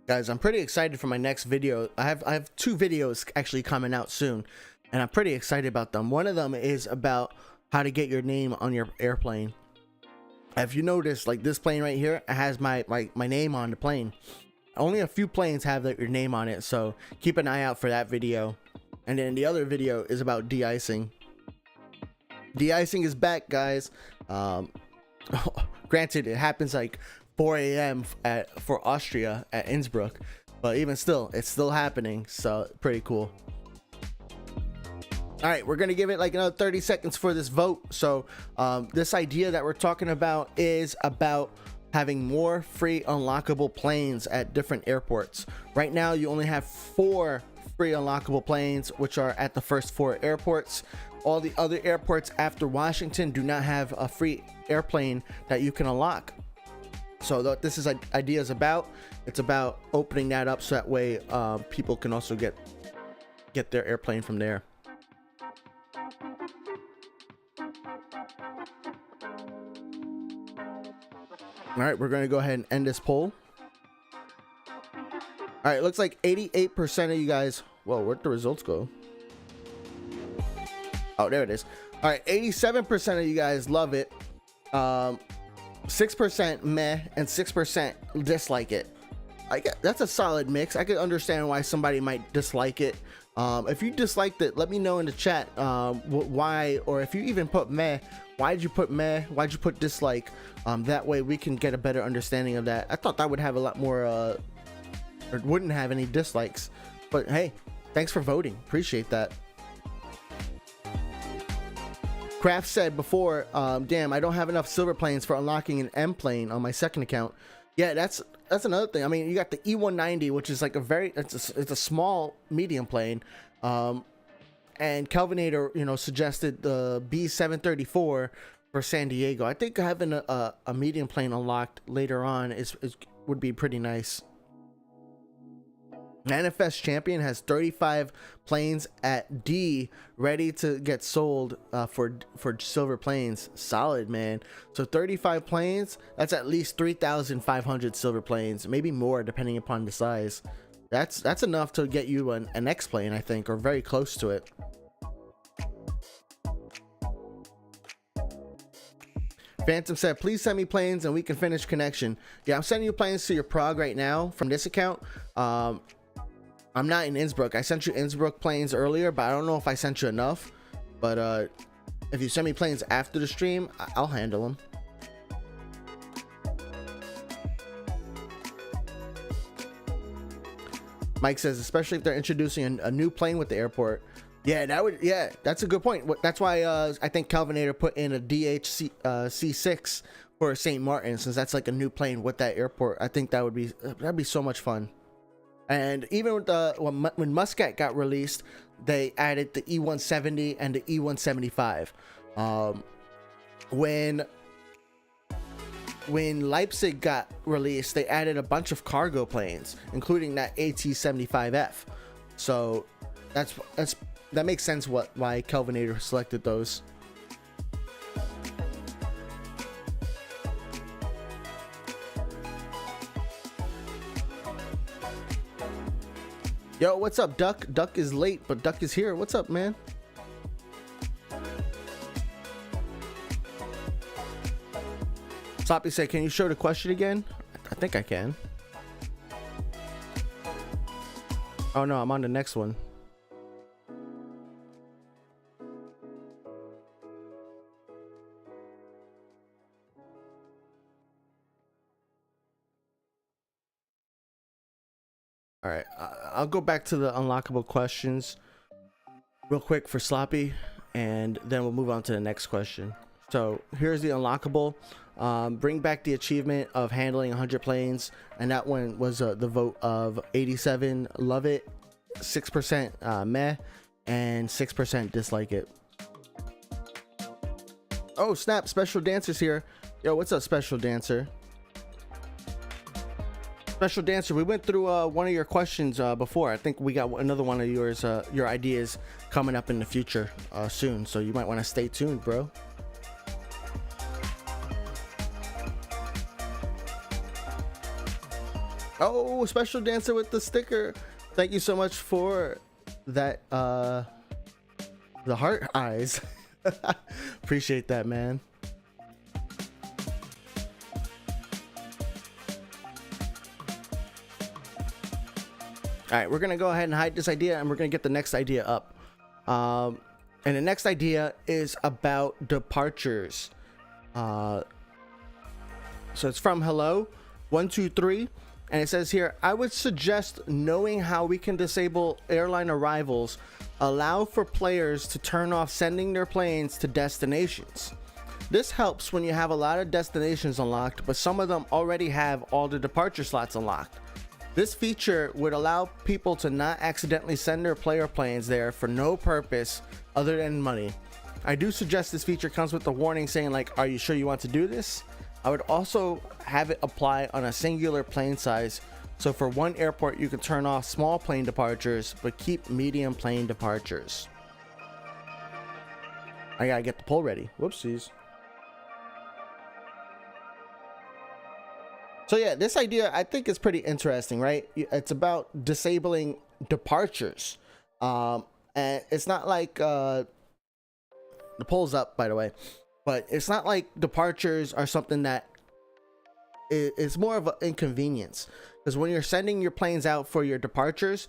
Guys, I'm pretty excited for my next video. I have 2 videos actually coming out soon, and I'm pretty excited about them. One of them is about how to get your name on your airplane. If you notice, like this plane right here, it has my name on the plane. Only a few planes have your name on it, so keep an eye out for that video. And then the other video is about de-icing. De-icing is back, guys. Granted, it happens like 4 a.m. for Austria at Innsbruck, but even still, it's still happening, so pretty cool. All right, we're gonna give it like another 30 seconds for this vote. So this idea that we're talking about is about having more free unlockable planes at different airports. Right now, you only have 4 free unlockable planes, which are at the first 4 airports. All the other airports after Washington do not have a free airplane that you can unlock. So what this idea is about, it's about opening that up so that way people can also get their airplane from there. All right, we're going to go ahead and end this poll. All right, looks like 88% of you guys. Whoa, where'd the results go? Oh, there it is. All right, 87% of you guys love it. 6% meh, and 6% dislike it. That's a solid mix. I could understand why somebody might dislike it. If you disliked it, let me know in the chat why, or if you even put meh, why did you put meh? Why'd you put dislike? That way we can get a better understanding of that. I thought that would have a lot more, or wouldn't have any dislikes. But hey, thanks for voting. Appreciate that. Kraft said before, damn, I don't have enough silver planes for unlocking an M plane on my second account. Yeah, that's another thing. I mean, you got the E190, which is like it's a small medium plane. And Kelvinator, you know, suggested the B734 for San Diego. I think having a medium plane unlocked later on would be pretty nice. Manifest Champion has 35 planes at D ready to get sold for silver planes. Solid, man. So 35 planes, that's at least 3,500 silver planes, maybe more depending upon the size. That's enough to get you an X plane, I think, or very close to it. Phantom said, please send me planes and we can finish connection. Yeah, I'm sending you planes to your prog right now from this account. I'm not in Innsbruck. I sent you Innsbruck planes earlier, but I don't know if I sent you enough. But if you send me planes after the stream, I'll handle them. Mike says, especially if they're introducing a new plane with the airport. Yeah, that's a good point. That's why I think Kelvinator put in a C6 for St. Martin, since that's like a new plane with that airport. I think that'd be so much fun. And even with when Muscat got released, they added the E170 and the E175. When Leipzig got released, they added a bunch of cargo planes, including that AT-75F. So that makes sense why Kelvinator selected those. Yo, what's up, Duck? Duck is late, but Duck is here. What's up, man? Sloppy said, can you show the question again? I think I can. Oh no, I'm on the next one. All right, I'll go back to the unlockable questions real quick for Sloppy, and then we'll move on to the next question. So here's the unlockable. Bring back the achievement of handling 100 planes, and that one was the vote of 87 love it, 6% meh, and 6% dislike it. Oh snap, Special Dancer's here. Yo, what's up, Special Dancer? Special Dancer, we went through one of your questions before. I think we got another one of yours, your ideas coming up in the future soon, so you might want to stay tuned, bro. Oh, Special Dancer with the sticker. Thank you so much for that, the heart eyes. Appreciate that, man. All right, we're gonna go ahead and hide this idea, and we're gonna get the next idea up. And the next idea is about departures. So it's from Hello123, and it says here, I would suggest knowing how we can disable airline arrivals, allow for players to turn off sending their planes to destinations. This helps when you have a lot of destinations unlocked, but some of them already have all the departure slots unlocked. This feature would allow people to not accidentally send their player planes there for no purpose other than money. I do suggest this feature comes with a warning saying like, are you sure you want to do this? I would also have it apply on a singular plane size. So for one airport, you can turn off small plane departures, but keep medium plane departures. I gotta get the poll ready. Whoopsies. So yeah, this idea I think is pretty interesting, right? It's about disabling departures, and it's not like the poll's up, by the way, but it's not like departures are something that is more of an inconvenience, because when you're sending your planes out for your departures,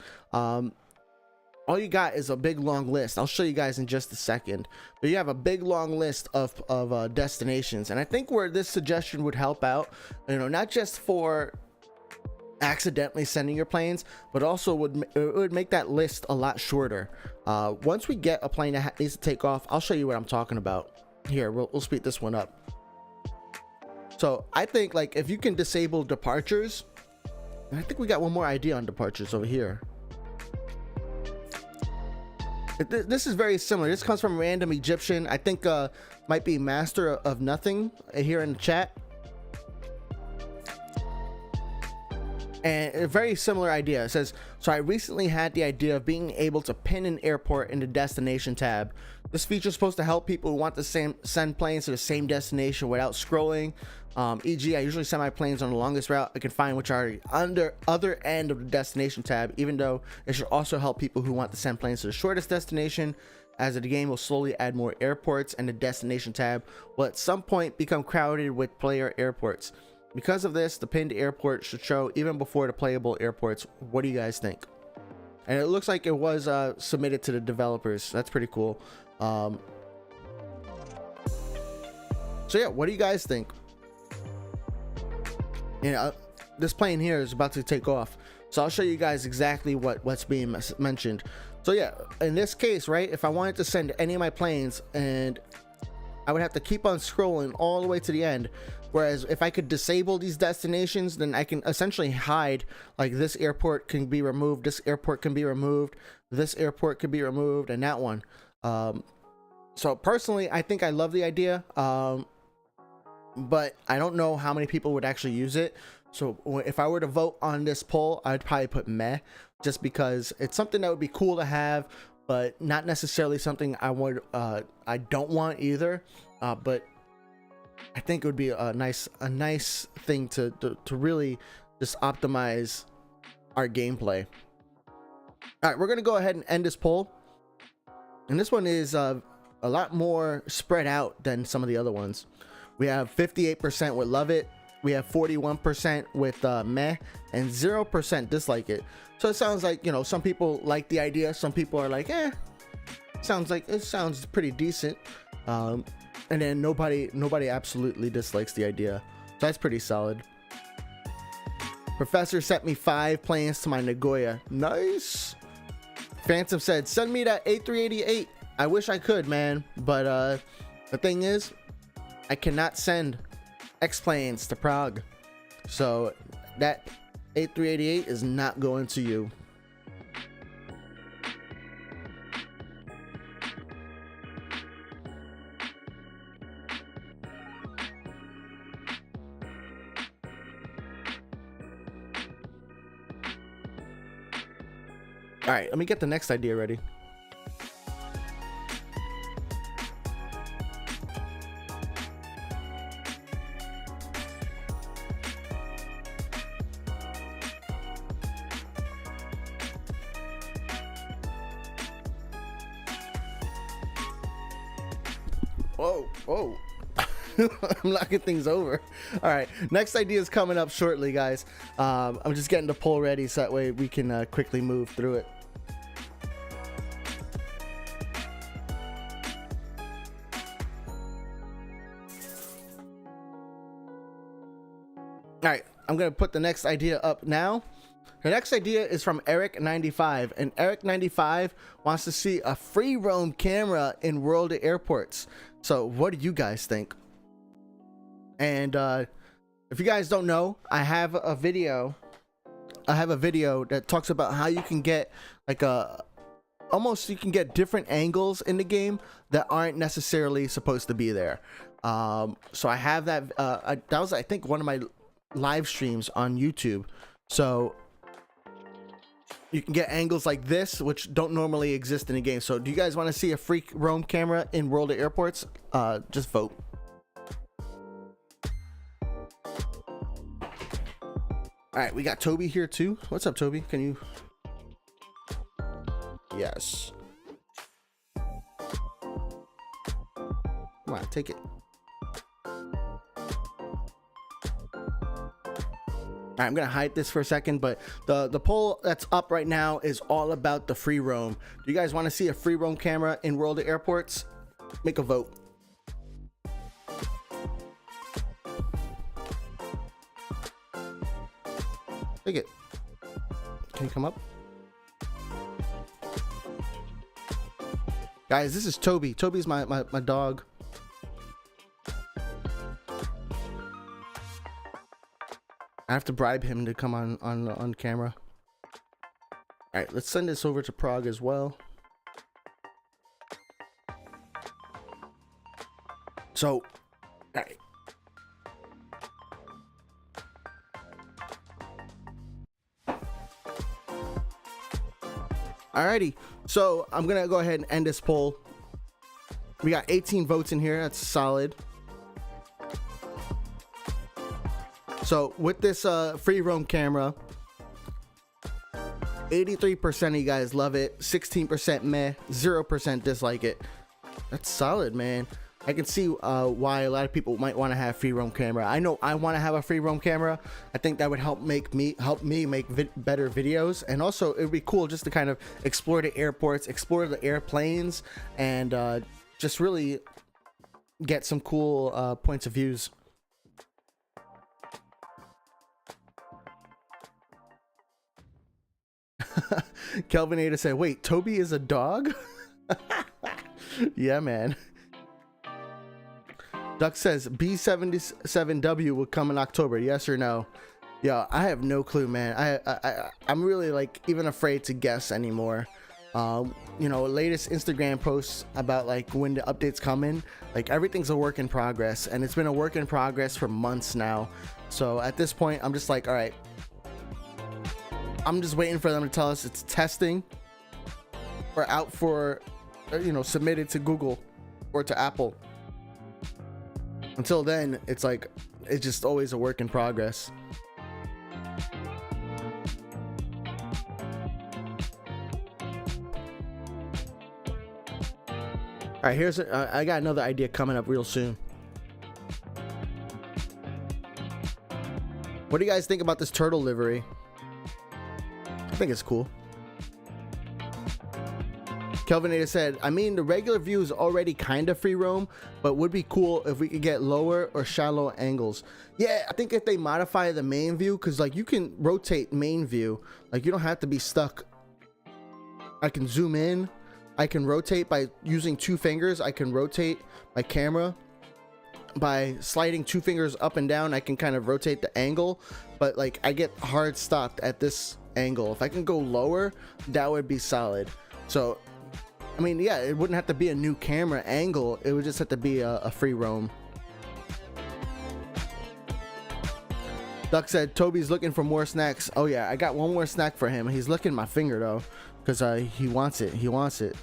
all you got is a big long list. I'll show you guys in just a second, but you have a big long list of destinations. And I think where this suggestion would help out, you know, not just for accidentally sending your planes, but also it would make that list a lot shorter. Once we get a plane that needs to take off, I'll show you what I'm talking about. Here, we'll speed this one up. So I think, like, if you can disable departures, and I think we got one more idea on departures over here. This is very similar. This comes from Random Egyptian. I think might be Master of Nothing here in the chat. And a very similar idea. It says, so I recently had the idea of being able to pin an airport in the destination tab. This feature is supposed to help people who want to send planes to the same destination without scrolling. E.g., I usually send my planes on the longest route I can find, which are under other end of the destination tab, even though it should also help people who want to send planes to the shortest destination, as the game will slowly add more airports, and the destination tab will at some point become crowded with player airports. Because of this, the pinned airport should show even before the playable airports. What do you guys think? And it looks like it was submitted to the developers. That's pretty cool. So yeah, what do you guys think? You know, this plane here is about to take off, so I'll show you guys exactly what's being mentioned. So yeah, in this case, right, if I wanted to send any of my planes, and I would have to keep on scrolling all the way to the end, whereas if I could disable these destinations, then I can essentially hide, like, this airport can be removed, this airport can be removed, this airport can be removed, and that one. So personally, I think I love the idea, but I don't know how many people would actually use it. So if I were to vote on this poll, I'd probably put meh, just because it's something that would be cool to have, but not necessarily something I don't want either. But I think it would be a nice thing to really just optimize our gameplay. All right, we're gonna go ahead and end this poll, and this one is a lot more spread out than some of the other ones. We have 58% would love it, we have 41% with meh, and 0% dislike it. So it sounds like, you know, some people like the idea, some people are like, it sounds pretty decent, and then nobody absolutely dislikes the idea. So that's pretty solid. Professor sent me 5 planes to my Nagoya. Nice. Phantom said, send me that A388. I wish I could, man, but the thing is, I cannot send X-planes to Prague, so that A388 is not going to you. All right, let me get the next idea ready. Whoa. I'm knocking things over. All right, next idea is coming up shortly, guys. I'm just getting the poll ready so that way we can quickly move through it. All right, I'm gonna put the next idea up now. The next idea is from Eric95, and Eric95 wants to see a free roam camera in World of Airports. So what do you guys think? And if you guys don't know, I have a video that talks about how you can get like you can get different angles in the game that aren't necessarily supposed to be there. So I have that. That was, I think, one of my live streams on YouTube. So you can get angles like this, which don't normally exist in the game. So do you guys want to see a free roam camera in World of Airports? Just vote. All right, we got Toby here too. What's up, Toby? Can you? Yes. Come on, take it. All right, I'm gonna hide this for a second, but the poll that's up right now is all about the free roam. Do you guys want to see a free roam camera in World of Airports? Make a vote. Take it. Can you come up? Guys, this is Toby. Toby's my dog. I have to bribe him to come on camera. All right, let's send this over to Prague as well. So, all right. Alrighty, so I'm gonna go ahead and end this poll. We got 18 votes in here. That's solid. So with this free roam camera, 83% of you guys love it, 16% meh, 0% dislike it. That's solid, man. I can see why a lot of people might want to have free roam camera. I know I want to have a free roam camera. I think that would help me make better videos, and also it would be cool just to kind of explore the airports, explore the airplanes, and just really get some cool points of views. Kelvin Ada said, "Wait, Toby is a dog?" Yeah, man. Duck says B77W will come in October. Yes or no? Yeah, I have no clue, man. I'm really like even afraid to guess anymore. You know, latest Instagram posts about like when the updates come in, like everything's a work in progress, and it's been a work in progress for months now. So at this point, I'm just like, all right, I'm just waiting for them to tell us it's testing or out for, you know, submitted to Google or to Apple. Until then, it's like, it's just always a work in progress. All right, here's I got another idea coming up real soon. What do you guys think about this turtle livery? I think it's cool. Kelvinator said, I mean, the regular view is already kind of free roam, but would be cool if we could get lower or shallow angles. Yeah, I think if they modify the main view, because like you can rotate main view, like you don't have to be stuck. I can zoom in, I can rotate by using 2 fingers. I can rotate my camera by sliding 2 fingers up and down. I can kind of rotate the angle, but like I get hard stopped at this angle. If I can go lower, that would be solid. So I mean, yeah, it wouldn't have to be a new camera angle. It would just have to be a free roam. Duck said Toby's looking for more snacks. Oh yeah, I got one more snack for him. He's licking my finger though, because he wants it. He wants it.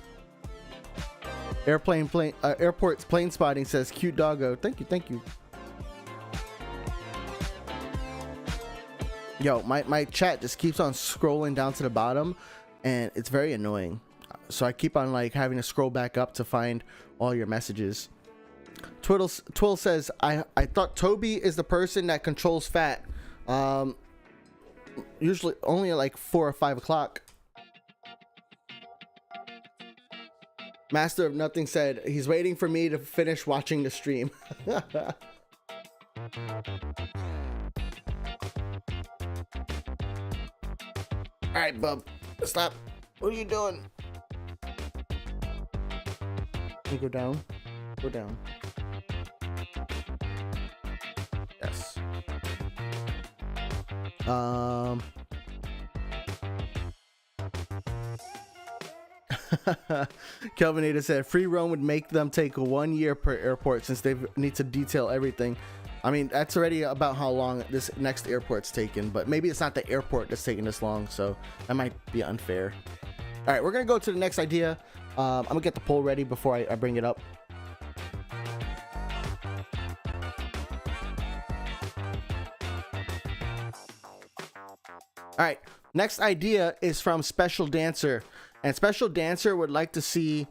Airports plane spotting says cute doggo. Thank you, thank you. Yo, my chat just keeps on scrolling down to the bottom, and it's very annoying. So I keep on like having to scroll back up to find all your messages. Twill says, I thought Toby is the person that controls Phat. Usually only at like 4 or 5 o'clock. Master of Nothing said he's waiting for me to finish watching the stream. Alright, bub. Stop. What are you doing? Can you go down? Go down. Yes. Kelvinator said free roam would make them take 1 year per airport since they need to detail everything. I mean, that's already about how long this next airport's taken, but maybe it's not the airport that's taking this long, so that might be unfair. All right, we're gonna go to the next idea. I'm gonna get the poll ready before I bring it up. All right, next idea is from Special Dancer, and Special Dancer would like to see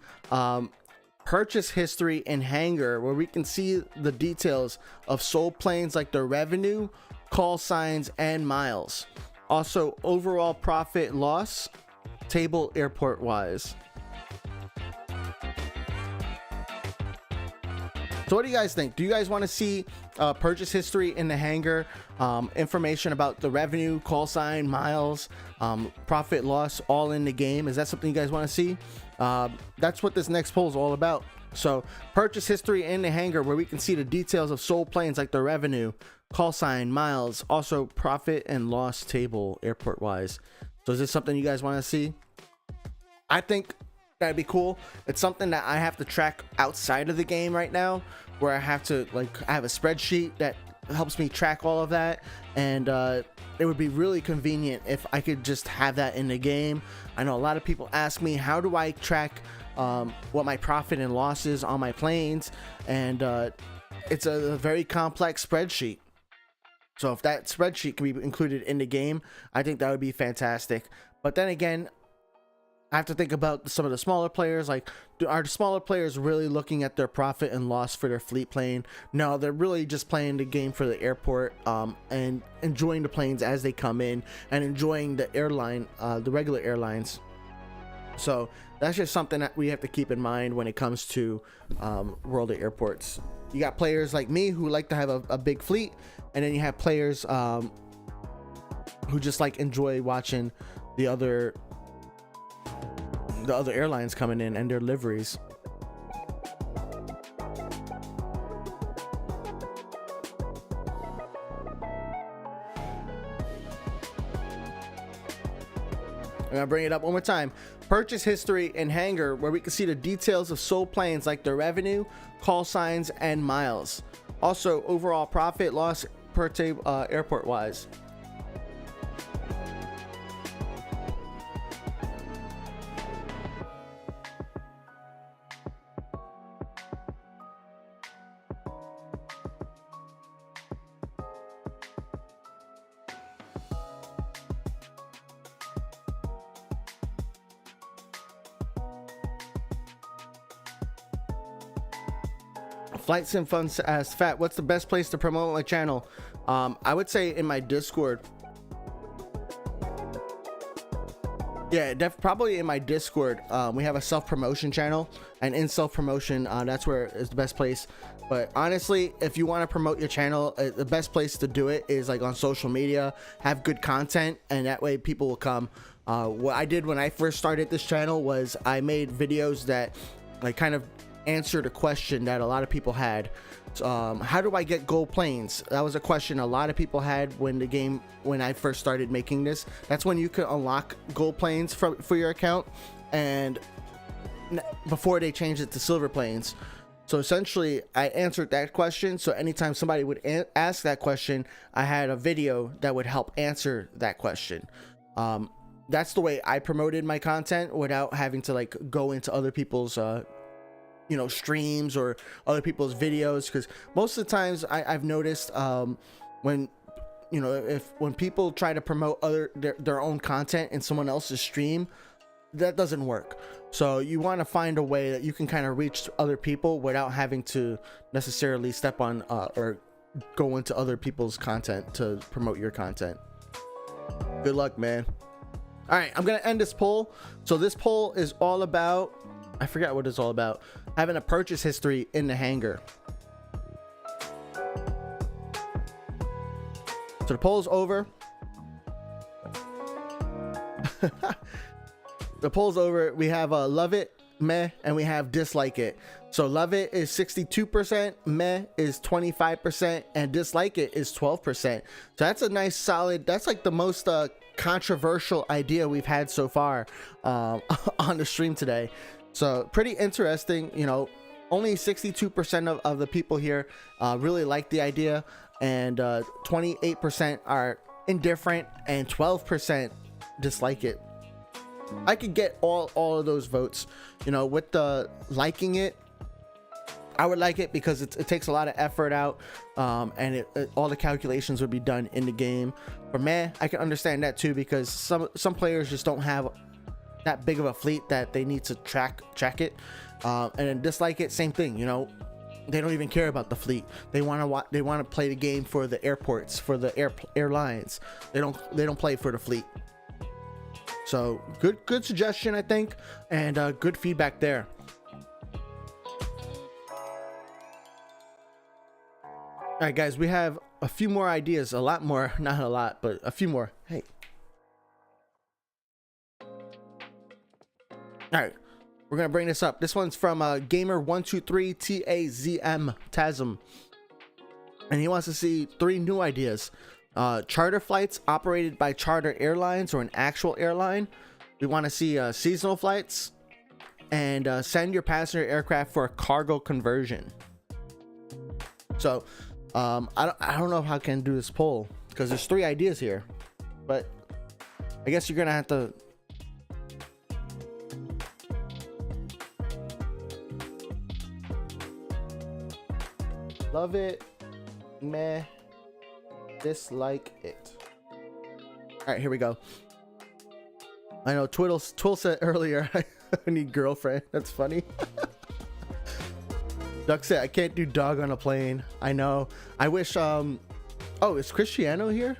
purchase history in Hangar, where we can see the details of sold planes like their revenue, call signs, and miles. Also, overall profit loss table airport wise. So what do you guys think? Do you guys want to see purchase history in the Hangar, information about the revenue, call sign, miles, profit loss, all in the game? Is that something you guys want to see? That's what this next poll is all about. So purchase history in the Hangar, where we can see the details of sold planes like the revenue, call sign, miles, also profit and loss table airport wise. So is this something you guys want to see? I think that'd be cool. It's something that I have to track outside of the game right now, where I have to I have a spreadsheet that helps me track all of that, and it would be really convenient if I could just have that in the game. I know a lot of people ask me, how do I track what my profit and loss is on my planes, and it's a very complex spreadsheet. So if that spreadsheet can be included in the game, I think that would be fantastic. But then again, I have to think about some of the smaller players. Like, are the smaller players really looking at their profit and loss for their fleet plane? No, they're really just playing the game for the airport, and enjoying the planes as they come in, and enjoying the airline, the regular airlines. So that's just something that we have to keep in mind when it comes to World of Airports. You got players like me who like to have a big fleet, and then you have players who just enjoy watching the other airlines coming in and their liveries. I'm gonna bring it up one more time. Purchase history in Hangar, where we can see the details of sold planes like their revenue, call signs, and miles. Also, overall profit loss per table airport wise. Flight Sim Fun asks, Phat, what's the best place to promote my channel? I would say in my Discord. Yeah, probably in my Discord. We have a self-promotion channel, and in self-promotion, that's where is the best place. But honestly, if you want to promote your channel, the best place to do it is on social media. Have good content, and that way people will come. What I did when I first started this channel was I made videos that kind of answered a question that a lot of people had. How do I get gold planes? That was a question a lot of people had when I first started making this. That's when you could unlock gold planes for your account, and before they changed it to silver planes. So essentially I answered that question, so anytime somebody would ask that question, I had a video that would help answer that question. That's the way I promoted my content without having to go into other people's streams or other people's videos, because most of the times I've noticed when people try to promote their own content in someone else's stream, that doesn't work. So you want to find a way that you can kind of reach other people without having to necessarily step on or go into other people's content to promote your content. Good luck, man. All right, I'm gonna end this poll. So this poll is all about, I forgot what it's all about, having a purchase history in the Hangar. So the poll's over. The poll's over. We have love it, meh, and we have dislike it. So love it is 62%, meh is 25%, and dislike it is 12%. So that's a nice solid, that's the most controversial idea we've had so far on the stream today. So pretty interesting. Only 62% of the people here really like the idea, and 28% are indifferent, and 12% dislike it. I could get all of those votes, with the liking it. I would like it because it takes a lot of effort out, and all the calculations would be done in the game. For me, I can understand that too, because some players just don't have that big of a fleet that they need to track it, and then dislike it. Same thing, you know, they don't even care about the fleet. They want to play the game for the airports, for the airlines. They don't play for the fleet. So good suggestion, I think, and good feedback there. All right, guys, we have a few more ideas, a lot more, not a lot, but a few more. Hey. All right, we're gonna bring this up. This one's from Gamer123 Tazm, and he wants to see 3 new ideas: charter flights operated by charter airlines or an actual airline. We want to see seasonal flights, and send your passenger aircraft for a cargo conversion. So I don't know how I can do this poll because there's 3 ideas here, but I guess you're gonna have to. Love it, meh, dislike it. All right, here we go. I know Twill said earlier, I need girlfriend. That's funny. Duck said, I can't do dog on a plane. I know. I wish, oh, is Cristiano here?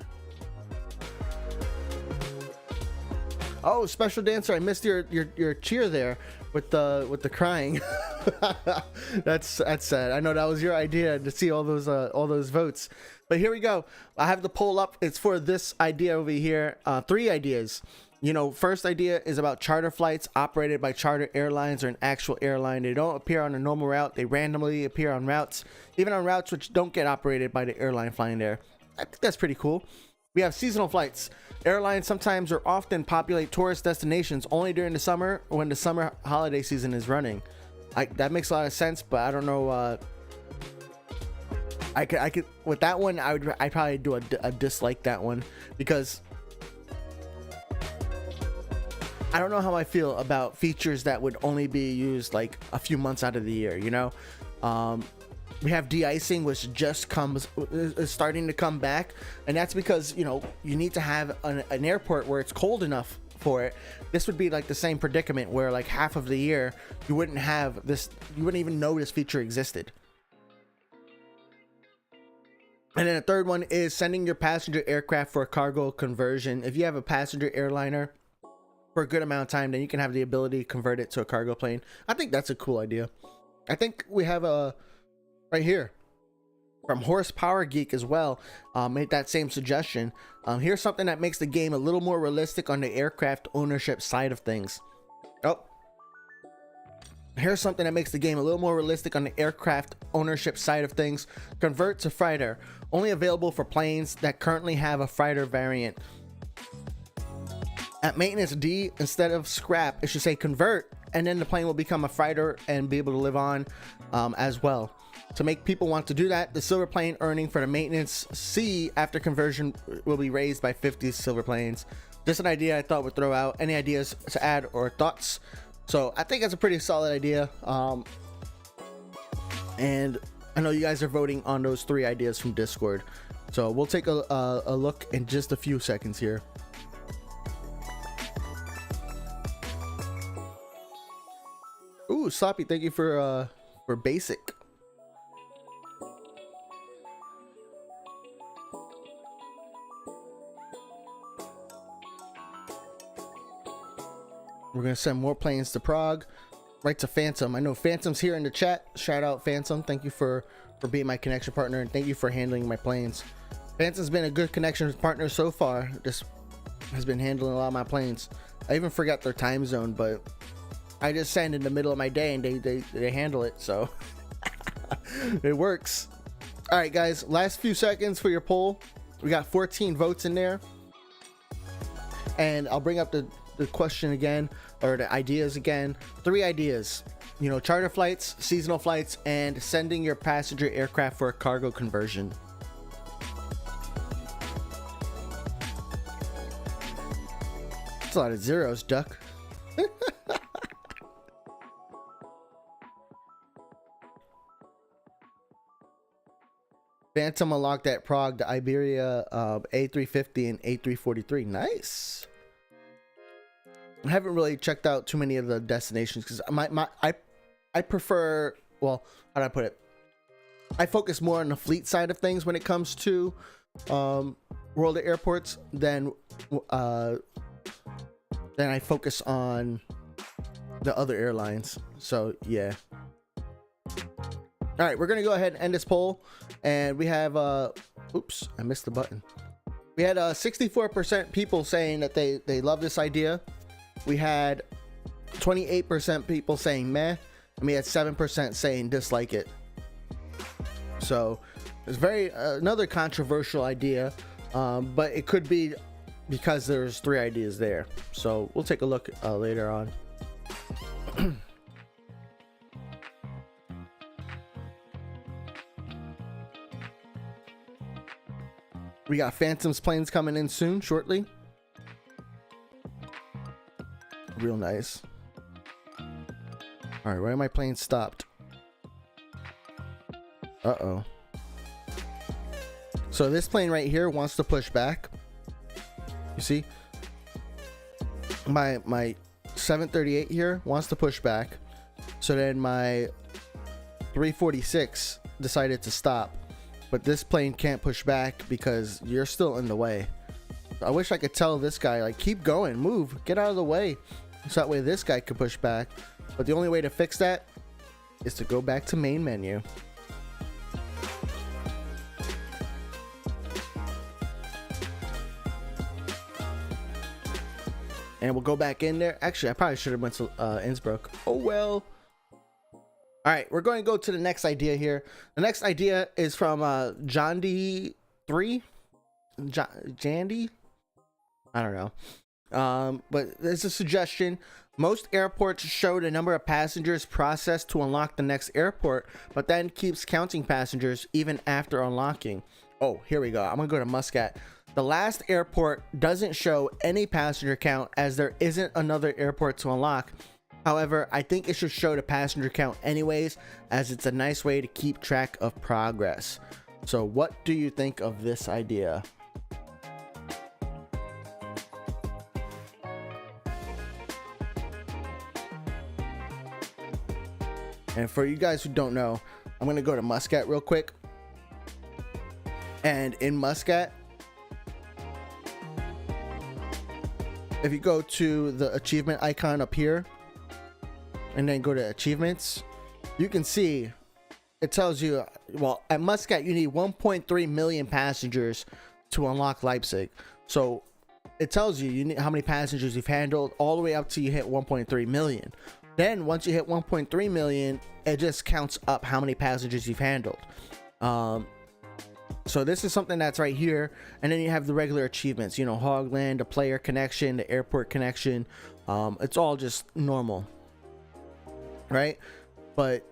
Oh, special dancer. I missed your cheer there with the crying. That's sad. I know that was your idea to see all those votes. But here we go. I have the poll up. It's for this idea over here. 3 ideas. You know, first idea is about charter flights operated by charter airlines or an actual airline. They don't appear on a normal route. They randomly appear on routes, even on routes which don't get operated by the airline flying there. I think that's pretty cool. We have seasonal flights. Airlines sometimes or often populate tourist destinations only during the summer when the summer holiday season is running. That makes a lot of sense, but I don't know. I could with that one. I'd probably do a dislike that one, because I don't know how I feel about features that would only be used like a few months out of the year, you know. We have de-icing, which just is starting to come back, and that's because, you know, you need to have an airport where it's cold enough for it. This would be like the same predicament where like half of the year you wouldn't have this, you wouldn't even know this feature existed. And then the third one is sending your passenger aircraft for a cargo conversion. If you have a passenger airliner for a good amount of time, then you can have the ability to convert it to a cargo plane. I think that's a cool idea. I think we have a right here from Horsepower Geek as well, made that same suggestion. Here's something that makes the game a little more realistic on the aircraft ownership side of things. Here's something that makes the game a little more realistic on the aircraft ownership side of things. Convert to freighter. Only available for planes that currently have a freighter variant. At maintenance D, instead of scrap, it should say convert, and then the plane will become a freighter and be able to live on as well. To make people want to do that, the silver plane earning for the maintenance C after conversion will be raised by 50 silver planes. Just an idea I thought would throw out. Any ideas to add or thoughts? So I think that's a pretty solid idea. And I know you guys are voting on those 3 ideas from Discord. So we'll take a look in just a few seconds here. Ooh, Sloppy, thank you for basic. We're gonna send more planes to Prague. Right to Phantom. I know Phantom's here in the chat. Shout out Phantom. Thank you for being my connection partner, and thank you for handling my planes. Phantom's been a good connection partner so far. Just has been handling a lot of my planes. I even forgot their time zone, but I just send in the middle of my day and they handle it, so it works. All right, guys, last few seconds for your poll. We got 14 votes in there, and I'll bring up the question again, or the ideas again. 3 ideas, you know, charter flights, seasonal flights, and sending your passenger aircraft for a cargo conversion. It's a lot of zeros, Duck. Phantom unlocked at Prague, the Iberia A350 and A343. Nice. I haven't really checked out too many of the destinations because I prefer, well, how do I put it? I focus more on the fleet side of things when it comes to World of Airports than I focus on the other airlines. So yeah. All right, we're gonna go ahead and end this poll, and we have oops, I missed the button. We had 64% people saying that they love this idea. We had 28% people saying meh, and we had 7% saying dislike it. So it's very another controversial idea, but it could be because there's 3 ideas there. So we'll take a look later on. We got Phantom's planes coming in soon, shortly. Real nice. All right, where are my planes stopped? Uh-oh. So this plane right here wants to push back. You see? My 738 here wants to push back. So then my 346 decided to stop. But this plane can't push back because you're still in the way. I wish I could tell this guy, like, keep going, move, get out of the way. So that way this guy could push back. But the only way to fix that is to go back to main menu. And we'll go back in there. Actually, I probably should have went to Innsbruck. Oh well. All right, we're going to go to the next idea here. The next idea is from Jandy3. Jandy? I don't know. But there's a suggestion. Most airports show the number of passengers processed to unlock the next airport, but then keeps counting passengers even after unlocking. Oh, here we go. I'm going to go to Muscat. The last airport doesn't show any passenger count as there isn't another airport to unlock. However, I think it should show the passenger count anyways, as it's a nice way to keep track of progress. So what do you think of this idea? And for you guys who don't know, I'm going to go to Muscat real quick. And in Muscat, if you go to the achievement icon up here and then go to achievements, you can see it tells you, well, at Muscat you need 1.3 million passengers to unlock Leipzig. So it tells you need how many passengers you've handled all the way up till you hit 1.3 million. Then once you hit 1.3 million, it just counts up how many passengers you've handled. So this is something that's right here. And then you have the regular achievements, you know, Hogland, the player connection, the airport connection. It's all just normal, right? But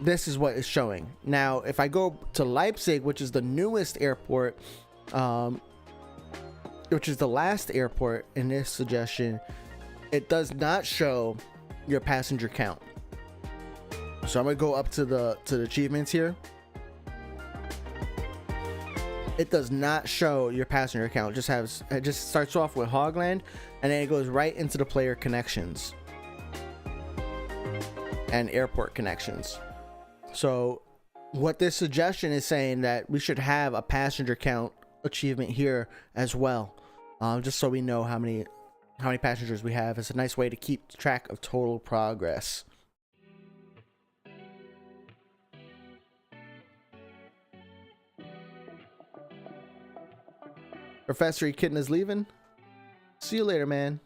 this is what it's showing. Now, if I go to Leipzig, which is the newest airport, which is the last airport in this suggestion, it does not show your passenger count. So I'm gonna go up to the achievements here. It does not show your passenger count. It just starts off with Hogland, and then it goes right into the player connections and airport connections. So what this suggestion is saying that we should have a passenger count achievement here as well, just so we know how many passengers we have. It's a nice way to keep track of total progress. Professor Echidna is leaving. See you later, man.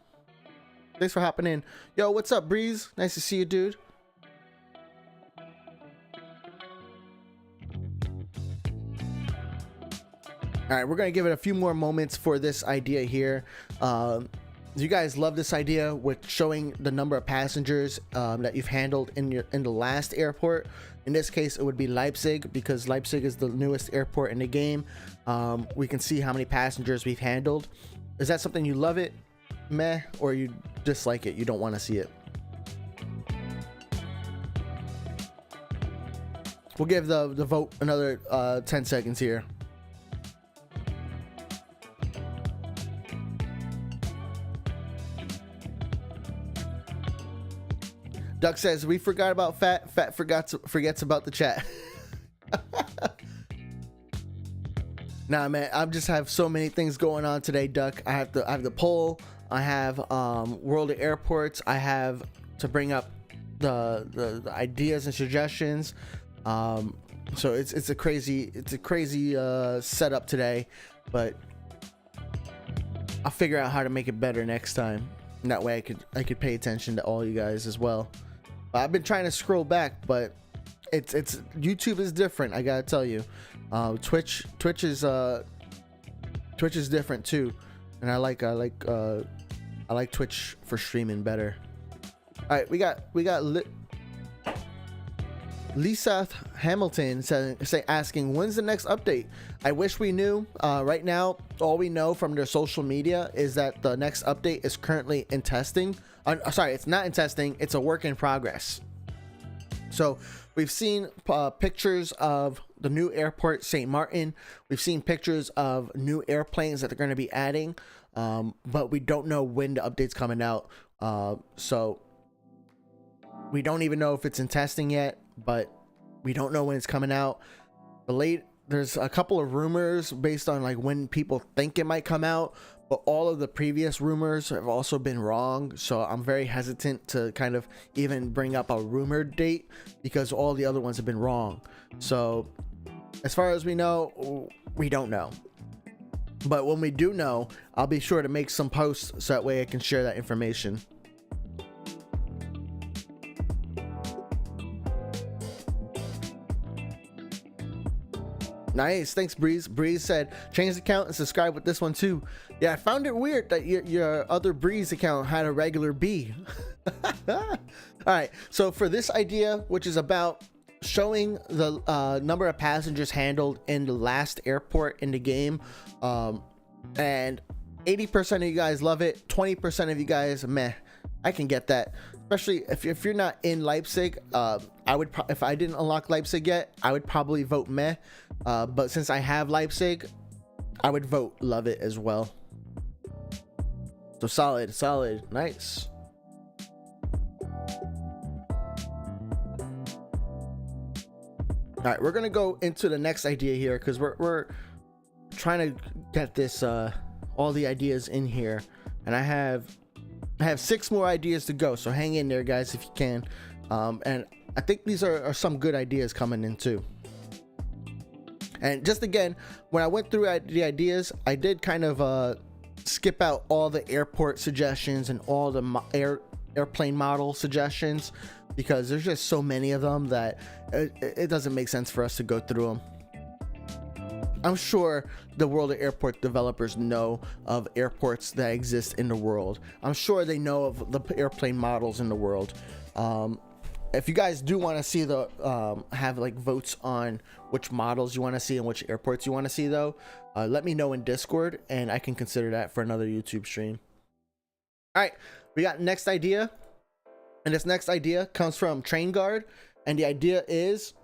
Thanks for hopping in. Yo, what's up, Breeze? Nice to see you, dude. All right, we're gonna give it a few more moments for this idea here. You guys love this idea with showing the number of passengers that you've handled in the last airport. In this case, it would be Leipzig, because Leipzig is the newest airport in the game. We can see how many passengers we've handled. Is that something you love it, meh, or you dislike it? You don't want to see it? we'll give the vote another 10 seconds here. Duck says we forgot about Phat. Phat forgets about the chat. Nah, man, I just have so many things going on today, Duck. I have the poll. I have World of Airports. I have to bring up the ideas and suggestions. So it's a crazy setup today, but I'll figure out how to make it better next time. And that way I could pay attention to all you guys as well. But I've been trying to scroll back, but it's YouTube is different. I gotta tell you, Twitch is different too, and I like Twitch for streaming better. All right, we got Lisa Hamilton asking, when's the next update? I wish we knew. Right now, all we know from their social media is that the next update is currently in testing. Sorry, it's not in testing. It's a work in progress. So we've seen pictures of the new airport, St. Martin. We've seen pictures of new airplanes that they're going to be adding, but we don't know when the update's coming out. So we don't even know if it's in testing yet, but we don't know when it's coming out. There's a couple of rumors based on like when people think it might come out, but all of the previous rumors have also been wrong. So I'm very hesitant to kind of even bring up a rumored date because all the other ones have been wrong. So as far as we know, we don't know. But when we do know, I'll be sure to make some posts so that way I can share that information. Nice, thanks, Breeze. Breeze said change the account and subscribe with this one too. Yeah, I found it weird that your other Breeze account had a regular B. All right, so for this idea, which is about showing the number of passengers handled in the last airport in the game, and 80% of you guys love it, 20% of you guys meh. I can get that, especially if you're not in Leipzig. I would if I didn't unlock Leipzig yet, I would probably vote meh. But since I have Leipzig, I would vote love it as well. So solid, nice. All right, we're gonna go into the next idea here because we're trying to get this all the ideas in here, and I have 6 more ideas to go. So hang in there, guys, if you can. And I think these are some good ideas coming in too. And just again, when I went through the ideas, I did kind of skip out all the airport suggestions and all the airplane model suggestions because there's just so many of them that it doesn't make sense for us to go through them. I'm sure the World of Airport developers know of airports that exist in the world. I'm sure they know of the airplane models in the world. If you guys do want to see the have like votes on which models you want to see and which airports you want to see, though, let me know in Discord and I can consider that for another YouTube stream. All right, we got next idea, and this next idea comes from Train Guard, and the idea is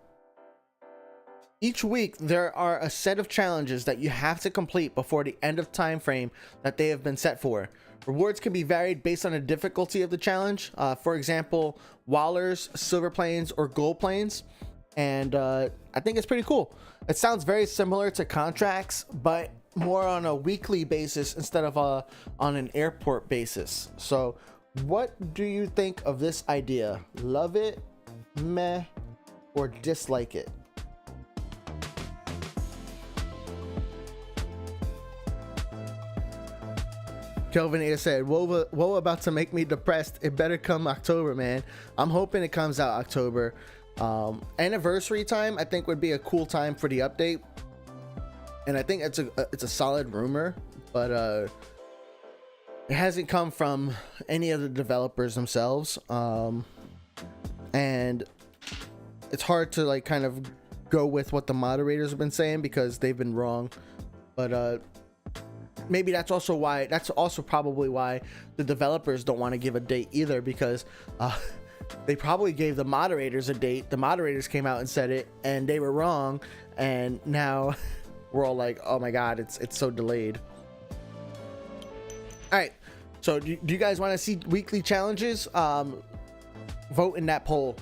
each week there are a set of challenges that you have to complete before the end of time frame that they have been set for. Rewards can be varied based on the difficulty of the challenge. For example, Wallers, Silver Planes, or Gold Planes. And I think it's pretty cool. It sounds very similar to contracts, but more on a weekly basis instead of on an airport basis. So what do you think of this idea? Love it, meh, or dislike it? Kelvin Ada said, WoA about to make me depressed. It better come October, man. I'm hoping it comes out October. Anniversary time, I think, would be a cool time for the update. And I think it's a solid rumor, but it hasn't come from any of the developers themselves. And it's hard to like kind of go with what the moderators have been saying because they've been wrong. But maybe that's also probably why the developers don't want to give a date either, because they probably gave the moderators a date. The moderators came out and said it, and they were wrong. And now we're all like, oh my God, it's so delayed. All right. So do you guys want to see weekly challenges? Vote in that poll.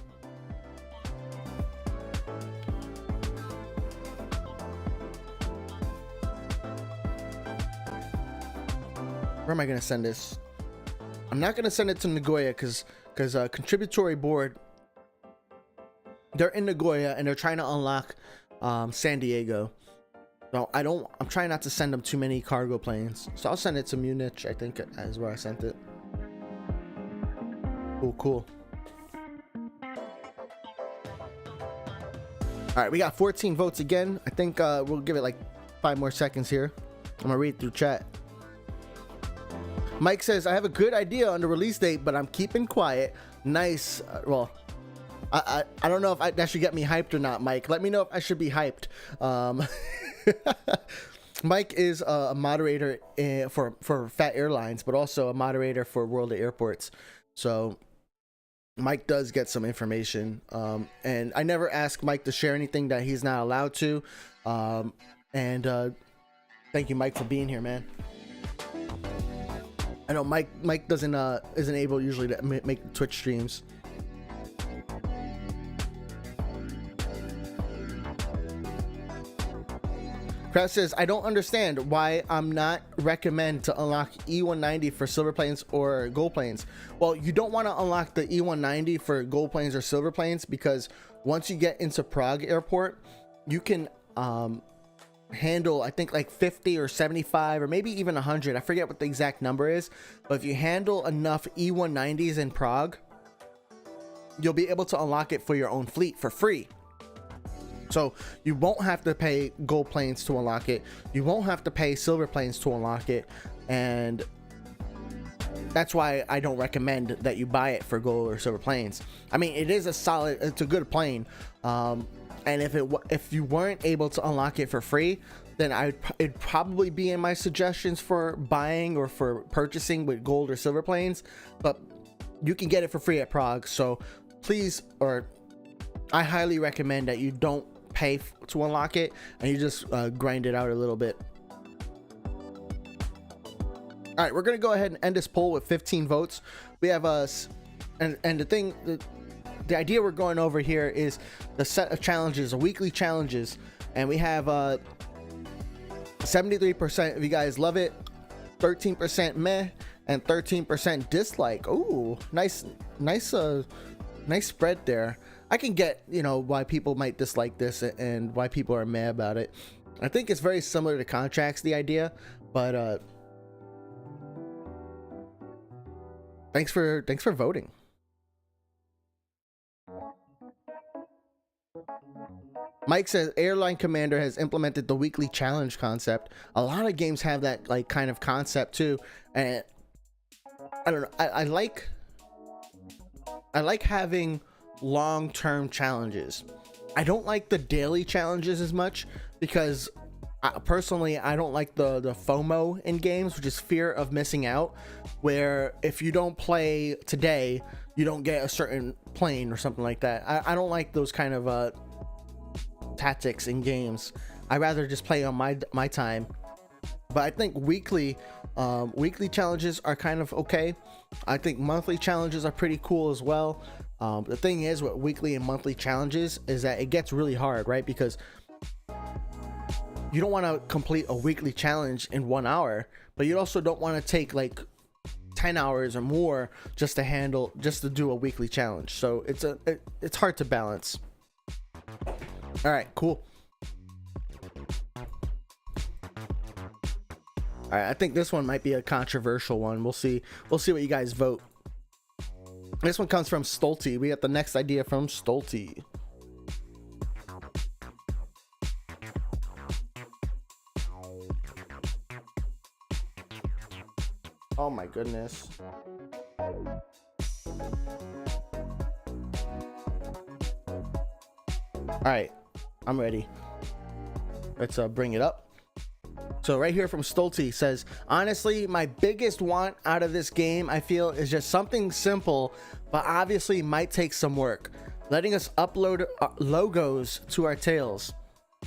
Where am I going to send this? I'm not going to send it to Nagoya because contributory board, they're in Nagoya and they're trying to unlock San Diego. No, I'm trying not to send them too many cargo planes. So I'll send it to Munich, I think is where I sent it. Cool. All right, we got 14 votes again. I think we'll give it like 5 more seconds here. I'm gonna read through chat. Mike says, I have a good idea on the release date, but I'm keeping quiet. Nice. Well, I don't know if that should get me hyped or not, Mike. Let me know if I should be hyped. Mike is a moderator for Phat Airlines, but also a moderator for World of Airports. So Mike does get some information. And I never ask Mike to share anything that he's not allowed to. Thank you, Mike, for being here, man. I know Mike isn't able usually to make Twitch streams. Kraft says, I don't understand why I'm not recommend to unlock E190 for silver planes or gold planes. Well, you don't want to unlock the E190 for gold planes or silver planes because once you get into Prague airport, you can handle, I think, like 50 or 75 or maybe even 100. I forget what the exact number is, but if you handle enough E190s in Prague, you'll be able to unlock it for your own fleet for free. So you won't have to pay gold planes to unlock it. You won't have to pay silver planes to unlock it. And that's why I don't recommend that you buy it for gold or silver planes. I mean, it's a good plane. And if you weren't able to unlock it for free, then it'd probably be in my suggestions for buying or for purchasing with gold or silver planes. But you can get it for free at Prague. So please, I highly recommend that you don't pay to unlock it and you just grind it out a little bit. All right, we're gonna go ahead and end this poll with 15 votes. We have us, and the idea we're going over here is the set of challenges, weekly challenges, and we have 73% of you guys love it, 13% meh, and 13% dislike. Ooh, nice spread there. I can get, why people might dislike this and why people are mad about it. I think it's very similar to contracts, the idea, but thanks for voting. Mike says airline commander has implemented the weekly challenge concept. A lot of games have that like kind of concept too, and I don't know. I like having long-term challenges. I don't like the daily challenges as much because personally I don't like the FOMO in games, which is fear of missing out, where if you don't play today you don't get a certain plane or something like that. I don't like those kind of tactics in games. I rather just play on my time. But I think weekly challenges are kind of okay. I think monthly challenges are pretty cool as well. The thing is with weekly and monthly challenges is that it gets really hard, right? Because you don't want to complete a weekly challenge in 1 hour, but you also don't want to take like 10 hours or more just to do a weekly challenge. So it's hard to balance. All right, cool. All right, I think this one might be a controversial one. We'll see what you guys vote. This one comes from Stolte. We got the next idea from Stolte. Oh my goodness. All right, I'm ready. Let's bring it up. So right here from Stolte says, honestly, my biggest want out of this game, I feel, is just something simple, but obviously might take some work. Letting us upload logos to our tails.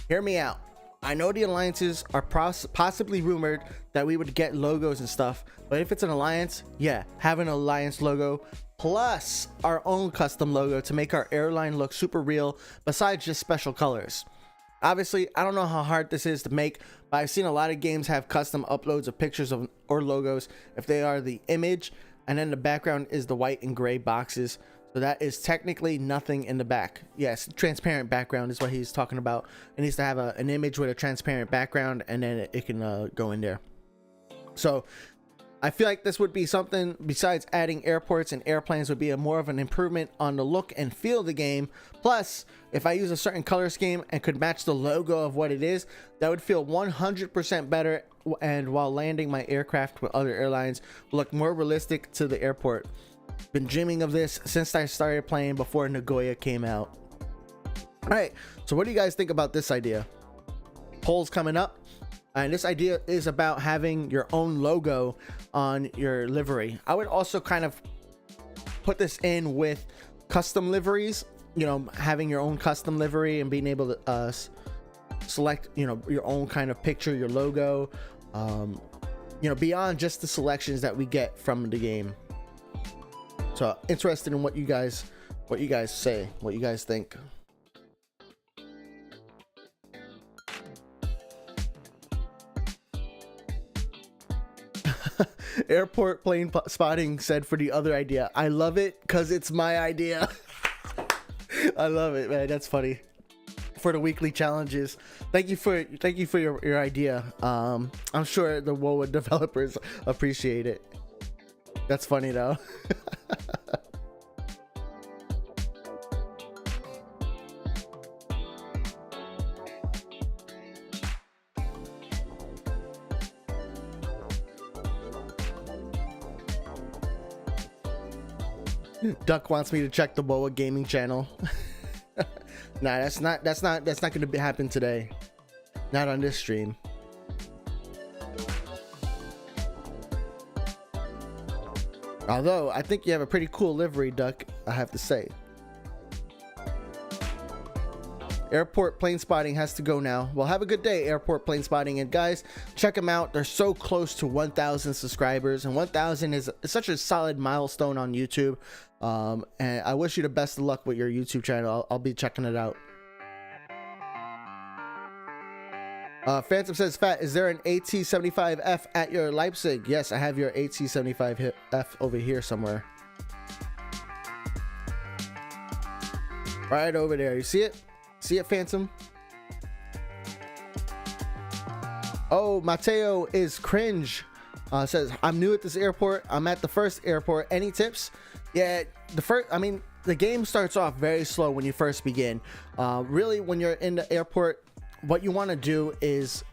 Hear me out. I know the alliances are possibly rumored that we would get logos and stuff, but if it's an alliance, yeah, have an alliance logo plus our own custom logo to make our airline look super real besides just special colors. Obviously, I don't know how hard this is to make, but I've seen a lot of games have custom uploads of pictures of or logos if they are the image, and then the background is the white and gray boxes. So that is technically nothing in the back. Yes, transparent background is what he's talking about. It needs to have an image with a transparent background, and then it can go in there. So I feel like this would be something besides adding airports and airplanes would be more of an improvement on the look and feel of the game. Plus, if I use a certain color scheme and could match the logo of what it is, that would feel 100% better, and while landing my aircraft with other airlines look more realistic to the airport. Been dreaming of this since I started playing before Nagoya came out. All right, so what do you guys think about this idea? Polls coming up. And this idea is about having your own logo on your livery. I would also kind of put this in with custom liveries, you know, having your own custom livery and being able to select, you know, your own kind of picture, your logo, you know, beyond just the selections that we get from the game. So interested in what you guys say, what you guys think. Airport plane spotting said for the other idea. I love it because it's my idea. I love it, man. That's funny. For the weekly challenges, thank you for your idea. I'm sure the WoA developers appreciate it. That's funny though. Duck wants me to check the WoA gaming channel. Nah, that's not gonna happen today. Not on this stream. Although I think you have a pretty cool livery, Duck, I have to say. Airport plane spotting has to go now. Well, have a good day, Airport plane spotting. And guys, check them out. They're so close to 1,000 subscribers, and 1,000 is such a solid milestone on YouTube. And I wish you the best of luck with your YouTube channel. I'll be checking it out. Phantom says, Phat, is there an AT-75F at your Leipzig? Yes, I have your AT-75F over here somewhere. Right over there. You see it? See it, Phantom? Oh, Mateo is cringe. Says, I'm new at this airport. I'm at the first airport. Any tips? Yeah, the game starts off very slow when you first begin. Really, when you're in the airport, what you want to do is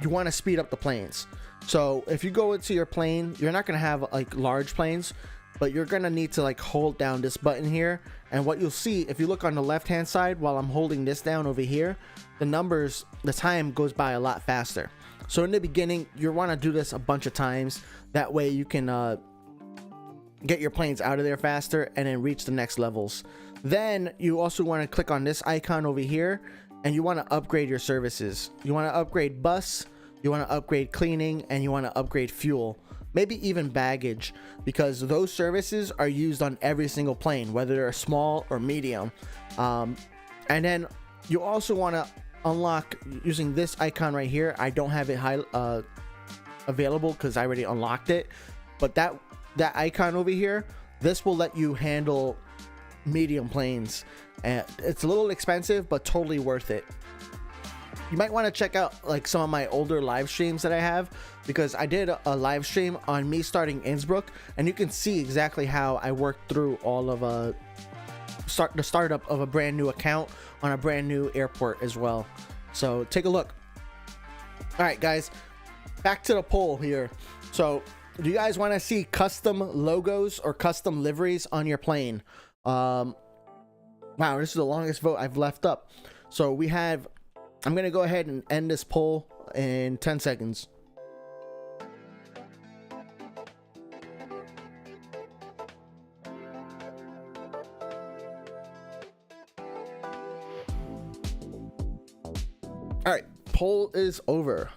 you want to speed up the planes. So if you go into your plane, you're not going to have like large planes, but you're going to need to like hold down this button here. And what you'll see, if you look on the left hand side while I'm holding this down over here, the time goes by a lot faster. So in the beginning, you want to do this a bunch of times. That way you can get your planes out of there faster and then reach the next levels. Then you also want to click on this icon over here, and you want to upgrade your services. You want to upgrade bus, you want to upgrade cleaning, and you want to upgrade fuel, maybe even baggage, because those services are used on every single plane, whether they're small or medium. And then you also want to unlock using this icon right here. I don't have it available because I already unlocked it, but that icon over here, this will let you handle medium planes, and it's a little expensive but totally worth it. You might want to check out like some of my older live streams that I have, because I did a live stream on me starting Innsbruck, and you can see exactly how I worked through all of the startup of a brand new account on a brand new airport as well. So take a look. All right, guys, back to the poll here. So do you guys want to see custom logos or custom liveries on your plane? Wow, this is the longest vote I've left up. So we have, I'm going to go ahead and end this poll in 10 seconds. All right, poll is over.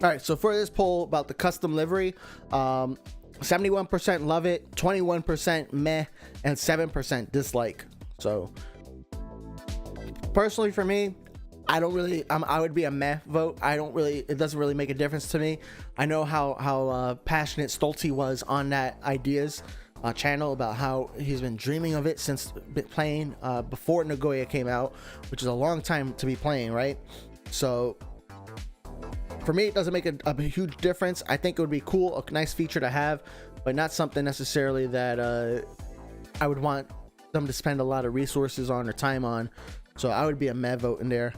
All right, so for this poll about the custom livery, 71% love it, 21% meh, and 7% dislike. So personally for me, I don't really, I would be a meh vote. It doesn't really make a difference to me. I know how passionate Stolte was on that ideas channel about how he's been dreaming of it since playing before Nagoya came out, which is a long time to be playing, right? So for me, it doesn't make a huge difference. I think it would be cool, a nice feature to have, but not something necessarily that I would want them to spend a lot of resources on or time on. So I would be a meh vote in there.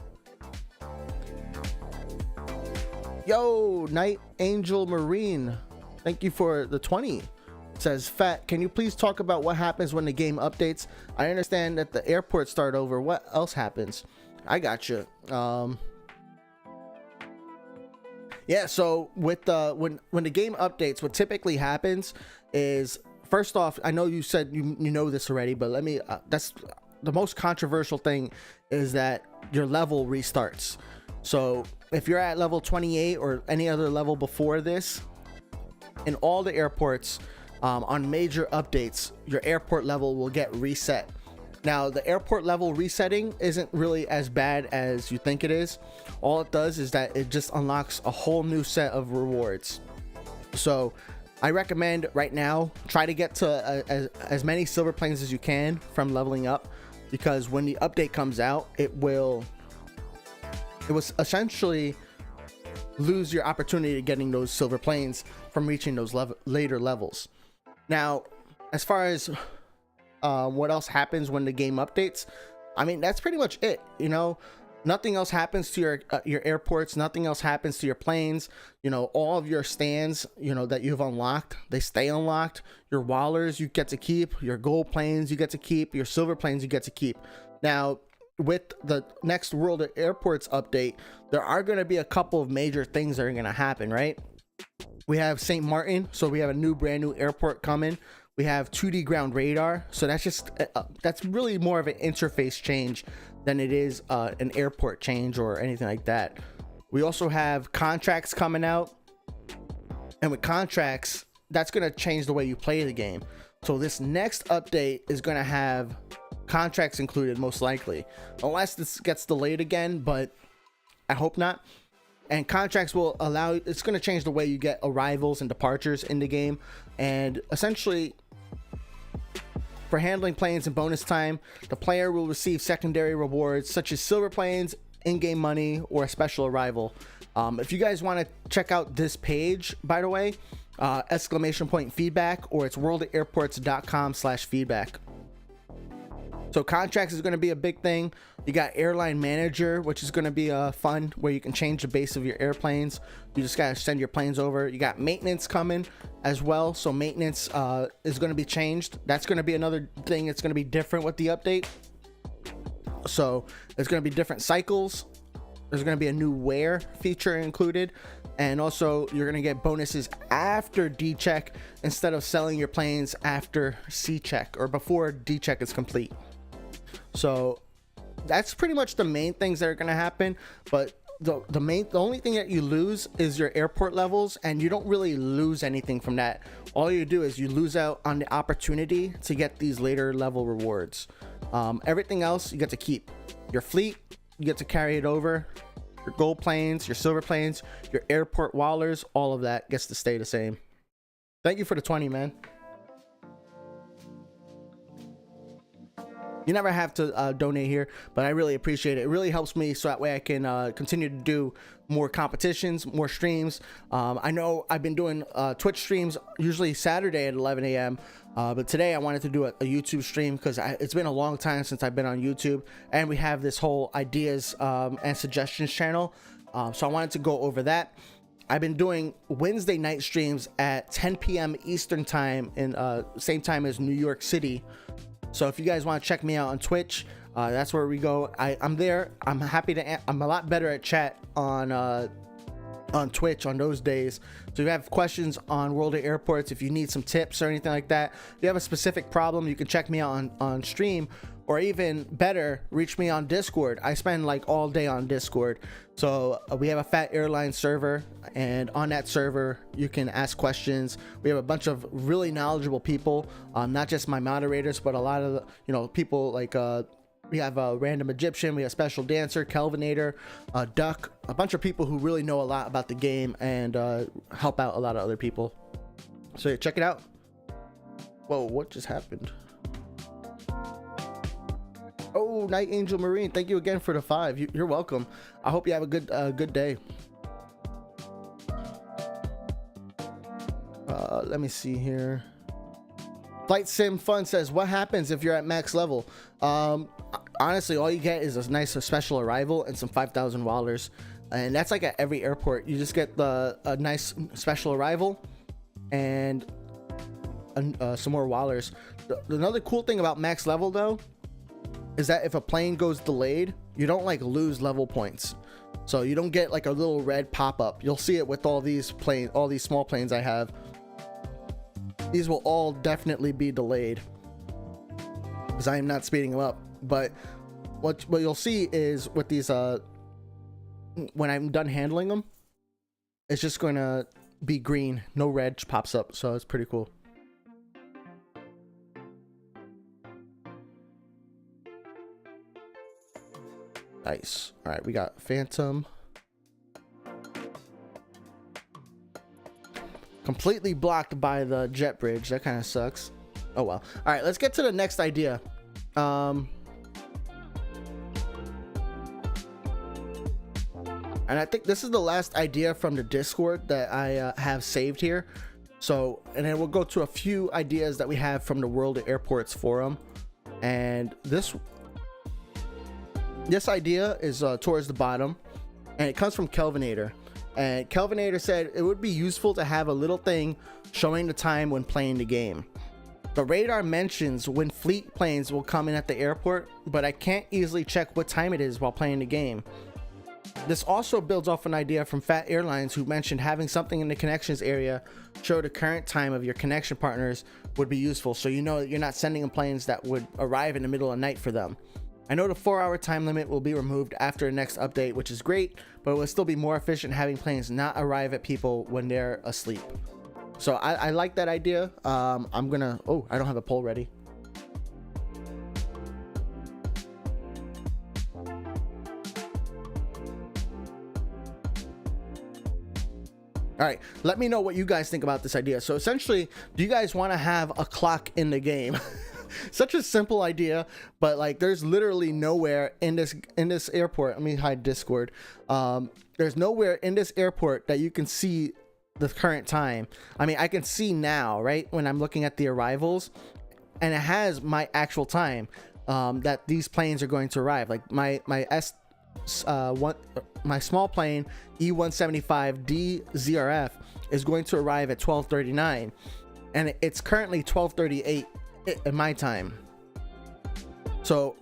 Yo, Night Angel Marine, thank you for the 20. Says, Phat, can you please talk about what happens when the game updates? I understand that the airports start over. What else happens? I got you. Yeah, so with when the game updates, what typically happens is, first off, I know you said you know this already, but let me that's the most controversial thing, is that your level restarts. So if you're at level 28 or any other level before this, in all the airports, on major updates, your airport level will get reset. Now, the airport level resetting isn't really as bad as you think it is. All it does is that it just unlocks a whole new set of rewards. So I recommend right now, try to get to as many silver planes as you can from leveling up, because when the update comes out, it will essentially lose your opportunity to getting those silver planes from reaching those later levels. Now, as far as what else happens when the game updates, I mean, that's pretty much it. You know, nothing else happens to your airports, nothing else happens to your planes. You know, all of your stands, you know, that you've unlocked, they stay unlocked. Your wallers you get to keep, your gold planes you get to keep, your silver planes you get to keep. Now, with the next World of Airports update, there are going to be a couple of major things that are going to happen, right? We have St. Martin, so we have a brand new airport coming. We have 2D ground radar, so that's really more of an interface change than it is an airport change or anything like that. We also have contracts coming out, and with contracts, that's going to change the way you play the game. So this next update is going to have contracts included, most likely, unless this gets delayed again, but I hope not. And contracts will allow, it's going to change the way you get arrivals and departures in the game. And essentially, for handling planes in bonus time, the player will receive secondary rewards such as silver planes, in-game money, or a special arrival. If you guys want to check out this page, by the way, !feedback, or it's worldairports.com/feedback. So contracts is going to be a big thing. You got airline manager, which is going to be fun, where you can change the base of your airplanes. You just got to send your planes over. You got maintenance coming as well. So maintenance is going to be changed. That's going to be another thing. It's going to be different with the update. So there's going to be different cycles. There's going to be a new wear feature included. And also you're going to get bonuses after D check instead of selling your planes after C check or before D check is complete. So that's pretty much the main things that are going to happen. But the only thing that you lose is your airport levels, and you don't really lose anything from that. All you do is you lose out on the opportunity to get these later level rewards. Everything else you get to keep. Your fleet, you get to carry it over. Your gold planes, your silver planes, your airport wallers, all of that gets to stay the same. Thank you for the 20, man. You never have to donate here, but I really appreciate it. It really helps me, so that way I can continue to do more competitions, more streams. I know I've been doing Twitch streams usually Saturday at 11 a.m. But today I wanted to do a YouTube stream because it's been a long time since I've been on YouTube, and we have this whole ideas and suggestions channel. So I wanted to go over that. I've been doing Wednesday night streams at 10 p.m. Eastern time, in same time as New York City. So if you guys want to check me out on Twitch, that's where we go. I'm there. I'm happy to. I'm a lot better at chat on Twitch on those days. So if you have questions on World of Airports, if you need some tips or anything like that, if you have a specific problem, you can check me out on stream, or even better, reach me on Discord. I spend like all day on Discord. So we have a Phat Airlines server, and on that server you can ask questions. We have a bunch of really knowledgeable people, not just my moderators, but a lot of the, people like we have a random Egyptian, we have special dancer, Kelvinator, Duck, a bunch of people who really know a lot about the game and help out a lot of other people. So yeah, check it out. Whoa, what just happened? Oh, Night Angel Marine, thank you again for the 5. You're welcome. I hope you have a good day. Let me see here. Flight Sim Fun says, what happens if you're at max level? Honestly, all you get is a nice special arrival and some 5,000 wallers, and that's like at every airport. You just get a nice special arrival and some more wallers. Another cool thing about max level though is that if a plane goes delayed, you don't like lose level points, so you don't get like a little red pop-up. You'll see it with all these small planes I have. These will all definitely be delayed because I am not speeding them up. But what you'll see is with these when I'm done handling them, it's just going to be green, no red pops up, so it's pretty cool. Nice. All right, we got Phantom. Completely blocked by the jet bridge. That kind of sucks. Oh well. All right, let's get to the next idea. And I think this is the last idea from the Discord that I have saved here. So, and then we'll go to a few ideas that we have from the World of Airports forum. And this idea is towards the bottom, and it comes from Kelvinator. And Kelvinator said it would be useful to have a little thing showing the time when playing the game. The radar mentions when fleet planes will come in at the airport, but I can't easily check what time it is while playing the game. This also builds off an idea from Phat Airlines, who mentioned having something in the connections area show the current time of your connection partners would be useful, so you know that you're not sending them planes that would arrive in the middle of the night for them. I know the 4-hour time limit will be removed after the next update, which is great, but it will still be more efficient having planes not arrive at people when they're asleep. So I like that idea. I'm gonna, oh, I don't have a poll ready. All right, let me know what you guys think about this idea. So essentially, do you guys want to have a clock in the game? Such a simple idea, but like there's literally nowhere in this airport. Let me hide Discord. There's nowhere in this airport that you can see the current time. I mean, I can see now, right, when I'm looking at the arrivals, and it has my actual time that these planes are going to arrive. Like my small plane E175D ZRF is going to arrive at 12:39, and it's currently 12:38 in my time. So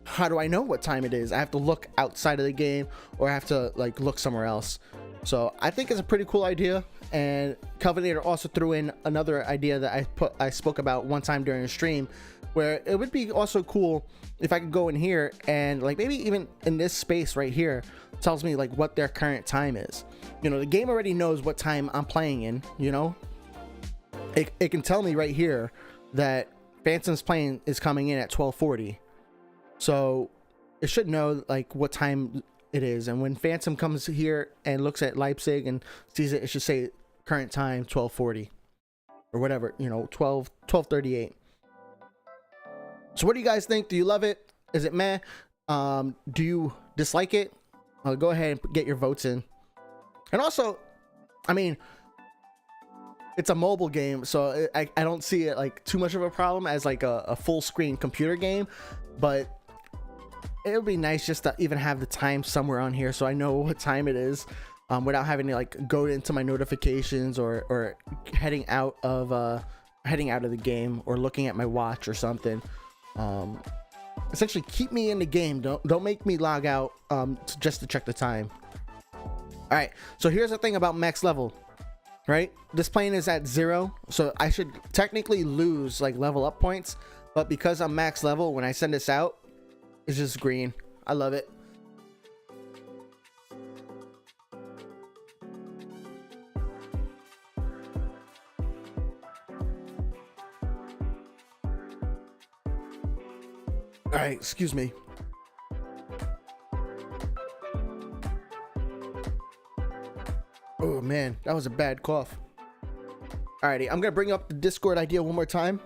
how do I know what time it is? I have to look outside of the game, or I have to like look somewhere else. So I think it's a pretty cool idea. And Kelvinator also threw in another idea that I spoke about one time during a stream, where it would be also cool if I could go in here and like maybe even in this space right here tells me like what their current time is. You know, the game already knows what time I'm playing in, you know. It can tell me right here that Phantom's plane is coming in at 12:40, so it should know like what time it is. And when Phantom comes here and looks at Leipzig and sees it, it should say current time 12:40 or whatever, you know, 12:38. So what do you guys think? Do you love it? Is it meh? Do you dislike it? Go ahead and get your votes in. And also, I mean, it's a mobile game, so I don't see it like too much of a problem as like a full screen computer game, but it would be nice just to even have the time somewhere on here so I know what time it is. without having to like go into my notifications or heading out of the game or looking at my watch or something. Essentially keep me in the game. Don't make me log out just to check the time. All right, so here's the thing about max level, right? This plane is at 0, so I should technically lose like level up points, but because I'm max level, when I send this out, it's just green. I love it. All right, excuse me. Oh man, that was a bad cough. Alrighty, I'm gonna bring up the Discord idea one more time.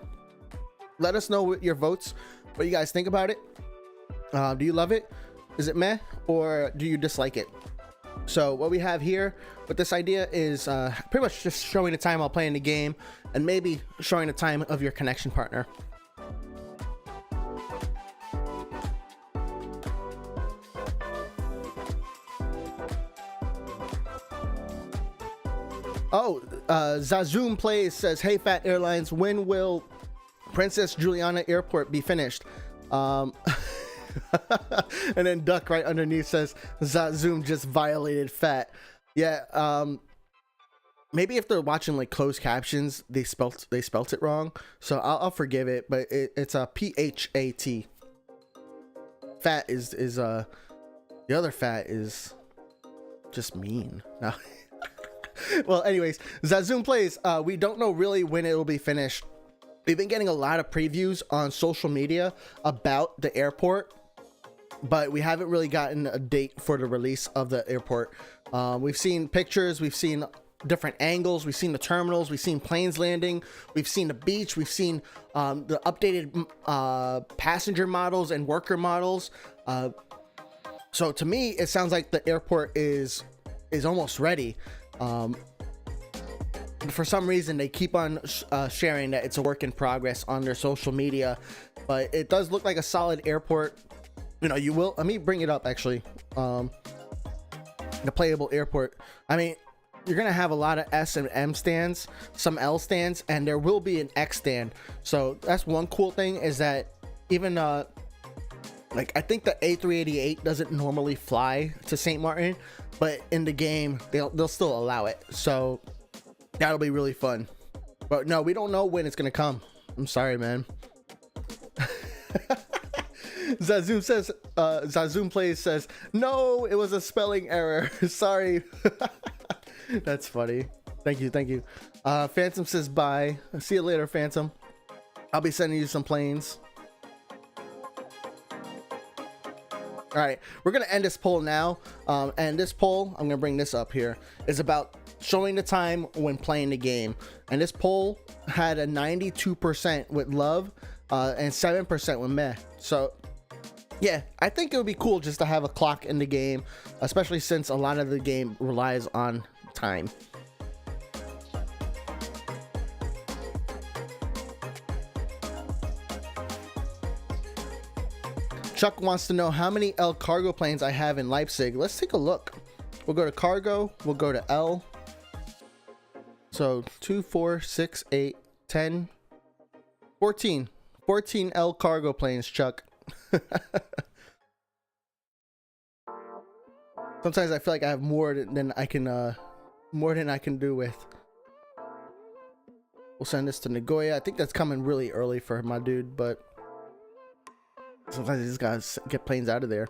Let us know what your votes, what you guys think about it. Do you love it? Is it meh, or do you dislike it? So what we have here with this idea is pretty much just showing the time while playing the game, and maybe showing the time of your connection partner. Oh, Zazoom Plays says, "Hey, Phat Airlines, when will Princess Juliana Airport be finished?" And then Duck right underneath says, "Zazoom just violated Phat." Yeah, maybe if they're watching like closed captions, they spelt it wrong, so I'll forgive it. But it's a Phat. Phat is the other Phat is just mean. No. Well, anyways, Zazoom Plays, we don't know really when it will be finished. We've been getting a lot of previews on social media about the airport, but we haven't really gotten a date for the release of the airport. We've seen pictures, we've seen different angles, we've seen the terminals, we've seen planes landing, we've seen the beach, we've seen the updated passenger models and worker models. So to me, it sounds like the airport is almost ready. For some reason they keep on sharing that it's a work in progress on their social media, but it does look like a solid airport. You know, you will, let me bring it up actually. The playable airport, I mean, you're gonna have a lot of S and M stands, some L stands, and there will be an X stand. So that's one cool thing, is that even like I think the A388 doesn't normally fly to St. Martin, but in the game they'll still allow it, so that'll be really fun. But no, we don't know when it's gonna come. I'm sorry, man. Zazoom says, Zazoom Plays says, "No, it was a spelling error." Sorry. That's funny. Thank you. Phantom says bye. See you later, Phantom. I'll be sending you some planes. All right, we're gonna end this poll now, and this poll, I'm gonna bring this up here, is about showing the time when playing the game. And this poll had a 92% with love and 7% with meh. So yeah, I think it would be cool just to have a clock in the game, especially since a lot of the game relies on time. Chuck wants to know how many L cargo planes I have in Leipzig. Let's take a look. We'll go to cargo, we'll go to L. So 2, 4, 6, 8, 10, 14 L cargo planes, Chuck. Sometimes I feel like I have more than I can do with. We'll send this to Nagoya. I think that's coming really early for my dude, but sometimes you just gotta get planes out of there.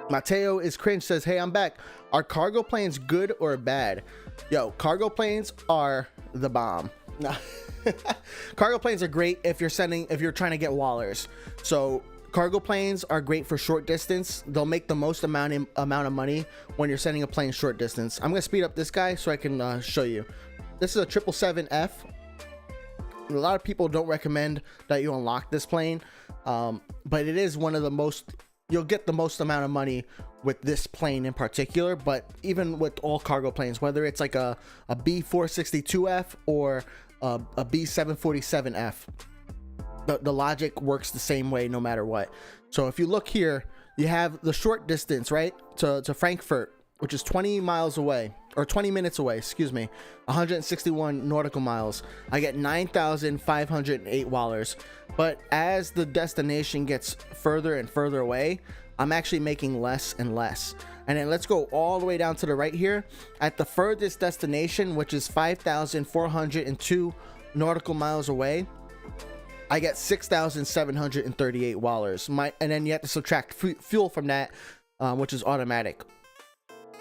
Mateo is cringe says, "Hey, I'm back. Are cargo planes good or bad?" Yo, cargo planes are the bomb. Nah. Cargo planes are great if you're trying to get wallers. So cargo planes are great for short distance. They'll make the most amount of money when you're sending a plane short distance. I'm gonna speed up this guy so I can show you. This is a 777F. A lot of people don't recommend that you unlock this plane, but it is one of the most, you'll get the most amount of money with this plane in particular. But even with all cargo planes, whether it's like a B462F or a B747F, the logic works the same way no matter what. So if you look here, you have the short distance, right, to Frankfurt. which is 20 miles away, or 20 minutes away, excuse me, 161 nautical miles, I get 9,508 wallers. But as the destination gets further and further away, I'm actually making less and less. And then let's go all the way down to the right here. At the furthest destination, which is 5,402 nautical miles away, I get 6,738 wallers. And then you have to subtract fuel from that, which is automatic.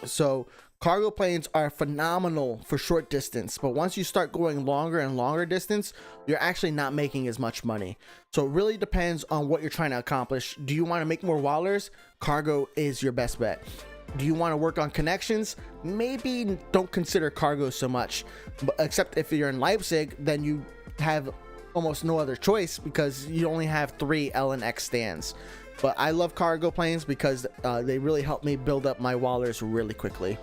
So cargo planes are phenomenal for short distance, but once you start going longer and longer distance, you're actually not making as much money. So it really depends on what you're trying to accomplish. Do you want to make more wallers? Cargo is your best bet. Do you want to work on connections? Maybe don't consider cargo so much, but except if you're in Leipzig, then you have almost no other choice because you only have 3 L and X stands. But I love cargo planes because they really help me build up my wallers really quickly.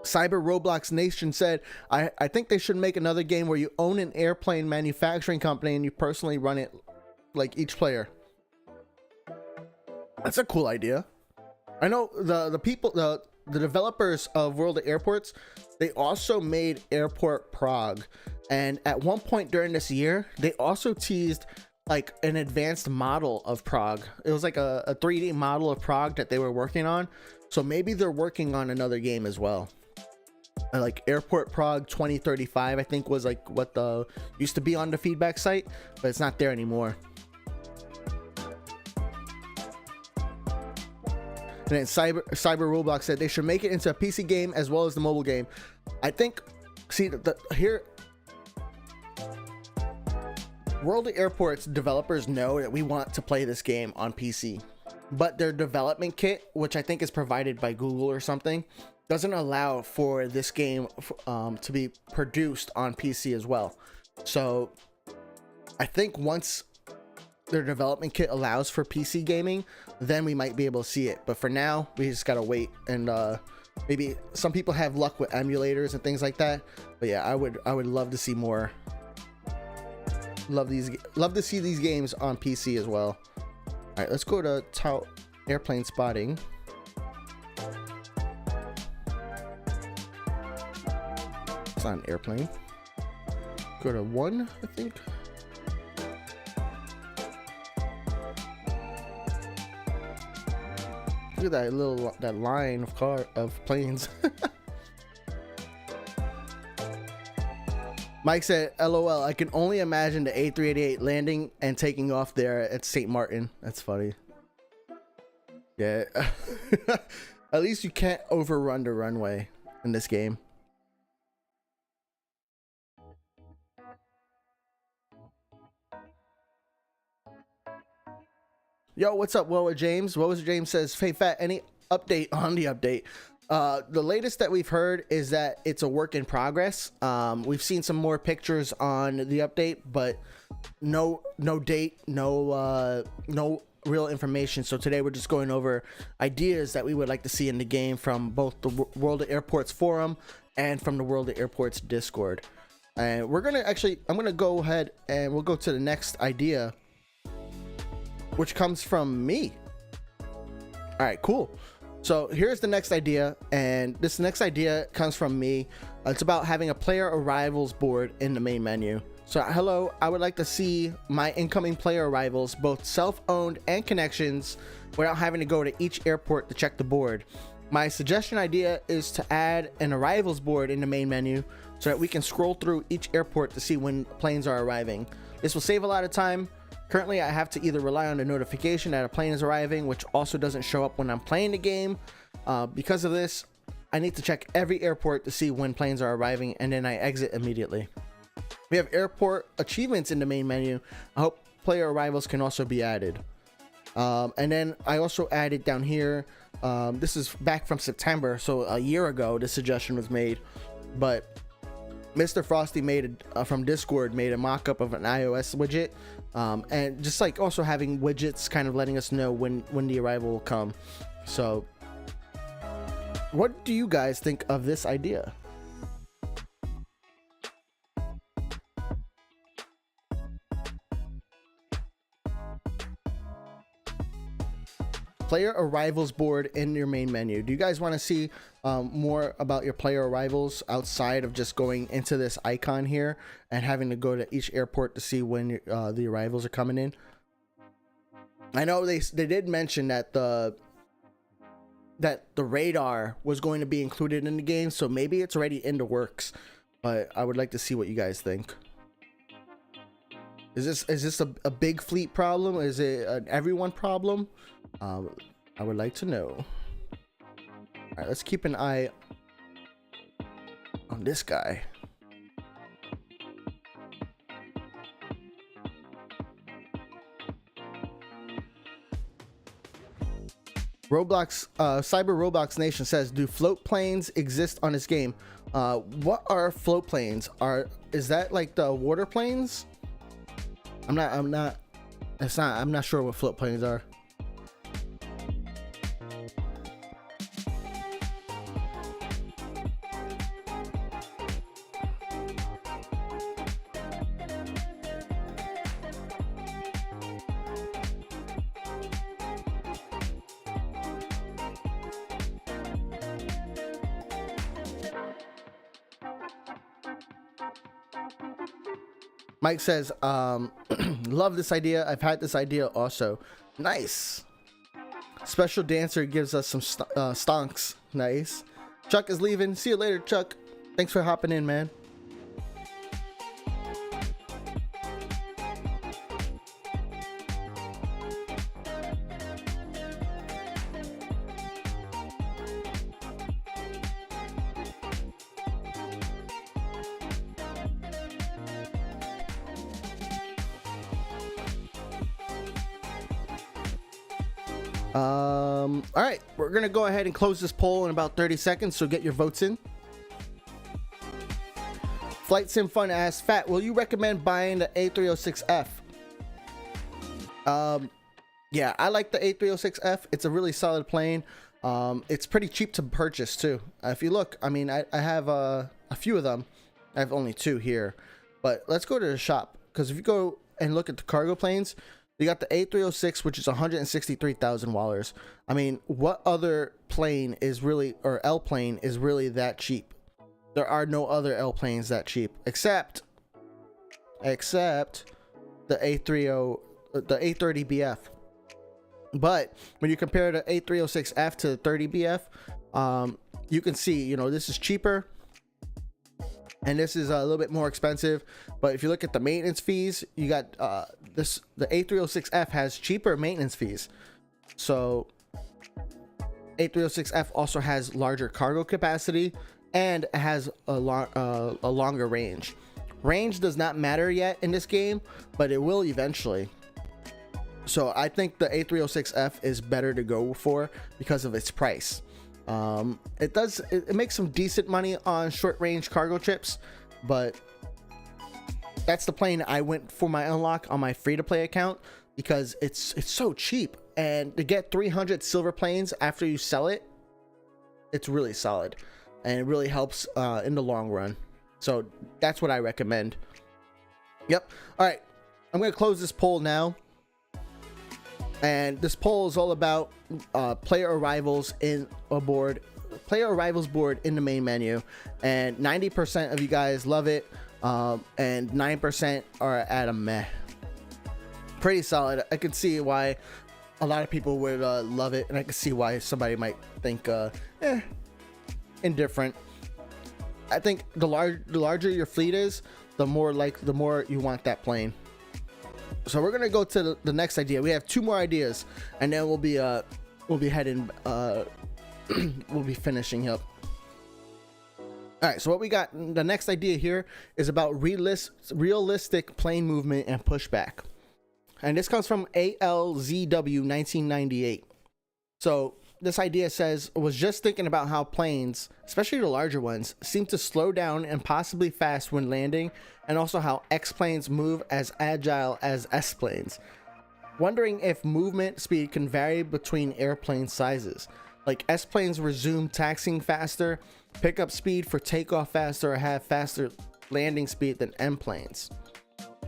Cyber Roblox Nation said, I think they should make another game where you own an airplane manufacturing company and you personally run it like each player. That's a cool idea. I know the people, the developers of World of Airports, they also made Airport Prague. And at one point during this year, they also teased like an advanced model of Prague. It was like a 3D model of Prague that they were working on. So maybe they're working on another game as well. Like Airport Prague 2035, I think was like what the used to be on the feedback site, but it's not there anymore. And then Cyber Roblox said they should make it into a PC game as well as the mobile game. I think, see, here, World of Airports developers know that we want to play this game on PC, but their development kit, which I think is provided by Google or something, doesn't allow for this game to be produced on PC as well. So I think once their development kit allows for PC gaming, then we might be able to see it. But for now, we just gotta wait, and maybe some people have luck with emulators and things like that. But yeah, I would love to see more. Love to see these games on PC as well. All right, let's go to airplane spotting. It's not an airplane. Go to 1, I think. Look at that line of planes. Mike said, LOL, I can only imagine the A388 landing and taking off there at St. Martin. That's funny. Yeah. At least you can't overrun the runway in this game. Yo, what's up, WoA James? WoA James says, hey Phat, any update on the update? The latest that we've heard is that it's a work in progress. We've seen some more pictures on the update, but no date, no real information. So today we're just going over ideas that we would like to see in the game from both the World of Airports forum and from the World of Airports Discord. And I'm gonna go ahead and we'll go to the next idea, which comes from me. All right, cool. So here's the next idea, and this next idea comes from me. It's about having a player arrivals board in the main menu. So hello, I would like to see my incoming player arrivals, both self-owned and connections, without having to go to each airport to check the board. My suggestion idea is to add an arrivals board in the main menu so that we can scroll through each airport to see when planes are arriving. This will save a lot of time. Currently, I have to either rely on the notification that a plane is arriving, which also doesn't show up when I'm playing the game. Because of this, I need to check every airport to see when planes are arriving, and then I exit immediately. We have airport achievements in the main menu. I hope player arrivals can also be added. And then I also added down here, this is back from September, so a year ago this suggestion was made, but Mr. Frosty from Discord made a mock-up of an iOS widget, and just like also having widgets kind of letting us know when the arrival will come. So what do you guys think of this idea? player arrivals board in your main menu. Do you guys want to see more about your player arrivals outside of just going into this icon here and having to go to each airport to see when the arrivals are coming in? I know they did mention that the radar was going to be included in the game, so maybe it's already in the works, but I would like to see what you guys think. Is this a big fleet problem? Is it an everyone problem? I would like to know. All right, let's keep an eye on this guy. Roblox, Cyber Roblox Nation says, do float planes exist on this game? What are float planes? Is that like the water planes? I'm not sure what float planes are. Mike says, love this idea. I've had this idea also. Nice. Special dancer gives us some stonks. Nice. Chuck is leaving. See you later, Chuck. Thanks for hopping in, man. All right, we're gonna go ahead and close this poll in about 30 seconds, so get your votes in. Flight Sim Fun asks, Phat, will you recommend buying the A306F? Yeah, I like the A306F. It's a really solid plane. It's pretty cheap to purchase too. If you look, I mean, I have a few of them. I have only 2 here, but let's go to the shop, because if you go and look at the cargo planes, you got the A306, which is $163,000. I mean, what other plane is really, or L plane is really that cheap? There are no other L planes that cheap, except the A30BF. But when you compare the A306F to the 30BF, you can see, you know, this is cheaper and this is a little bit more expensive. But if you look at the maintenance fees, you got the A306F has cheaper maintenance fees. So A306F also has larger cargo capacity and it has a longer range. Range does not matter yet in this game, but it will eventually. So I think the A306F is better to go for because of its price. It makes some decent money on short range cargo trips, but that's the plane I went for my unlock on my free to play account because it's so cheap, and to get 300 silver planes after you sell it, it's really solid and it really helps in the long run. So that's what I recommend. Yep. All right, I'm gonna close this poll now, and this poll is all about player arrivals board in the main menu, and 90% of you guys love it, and 9% are at a meh. Pretty solid. I can see why a lot of people would love it, and I can see why somebody might think indifferent. I think the larger your fleet is, the more you want that plane. So we're gonna go to the next idea. We have 2 more ideas, and then we'll be heading we'll be finishing up. All right, so what we got, the next idea here is about realistic plane movement and pushback, and this comes from ALZW 1998. So this idea says, was just thinking about how planes, especially the larger ones, seem to slow down and possibly fast when landing, and also how X planes move as agile as S planes. Wondering if movement speed can vary between airplane sizes, like S planes resume taxiing faster, pick up speed for takeoff faster, or have faster landing speed than M planes.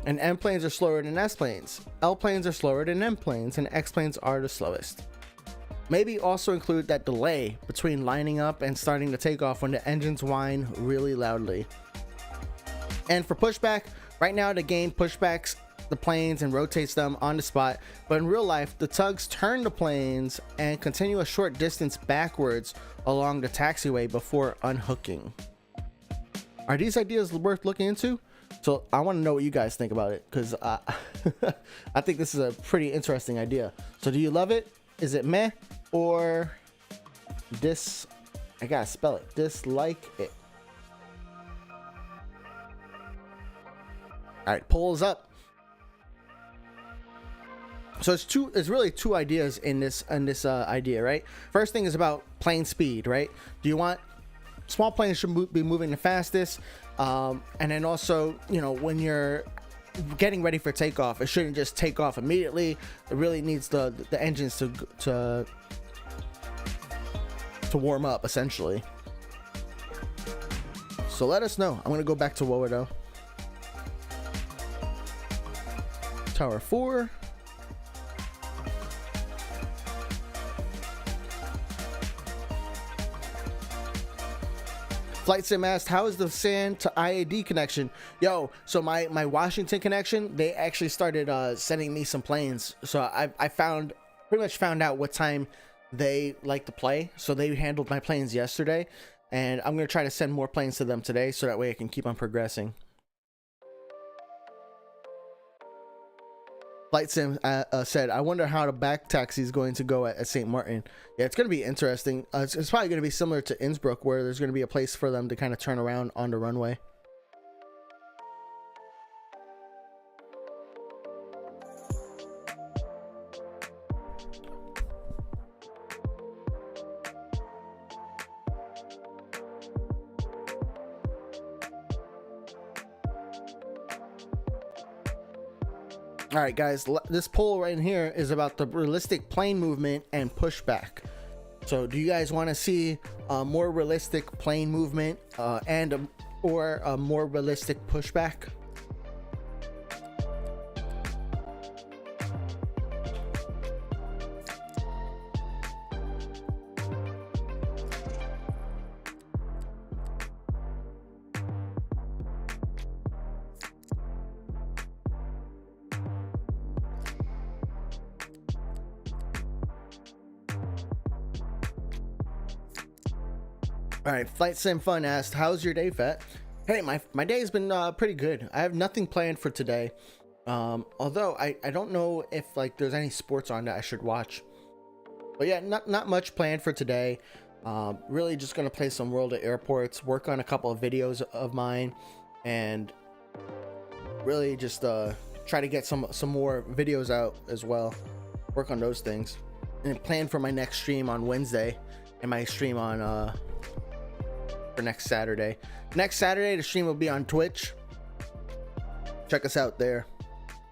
And M planes are slower than S planes. L planes are slower than M planes, and X planes are the slowest. Maybe also include that delay between lining up and starting to take off when the engines whine really loudly. And for pushback, right now the game pushbacks the planes and rotates them on the spot, but in real life the tugs turn the planes and continue a short distance backwards along the taxiway before unhooking. Are these ideas worth looking into? So I want to know what you guys think about it, because I think this is a pretty interesting idea. So do you love it? Is it meh, or I gotta spell it, dislike it? All right, polls up. So it's really two ideas in this idea, right? First thing is about plane speed, right? Do you want small planes should be moving the fastest, and then also, you know, when you're getting ready for takeoff, it shouldn't just take off immediately. It really needs the engines to warm up, essentially. So let us know. I'm gonna go back to WoA though. Tower 4. Flight Sim asked, how is the SAN to IAD connection? Yo, so my Washington connection, they actually started sending me some planes. So I pretty much found out what time they like to play. So they handled my planes yesterday, and I'm going to try to send more planes to them today, so that way I can keep on progressing. Flight Sim said, I wonder how the back taxi is going to go at St. Martin. Yeah, it's going to be interesting. It's probably going to be similar to Innsbruck, where there's going to be a place for them to kind of turn around on the runway. All right, guys, this poll right in here is about the realistic plane movement and pushback. So do you guys want to see more realistic plane movement or a more realistic pushback? All right, Flight Sim Fun asked, how's your day, Phat? Hey, my day has been pretty good. I have nothing planned for today. Although I don't know if like there's any sports on that I should watch. But yeah, not much planned for today. Really just gonna play some World of Airports, work on a couple of videos of mine, and really just try to get some more videos out as well. Work on those things, and plan for my next stream on Wednesday, and my stream on for next Saturday. Next Saturday, the stream will be on Twitch. Check us out there.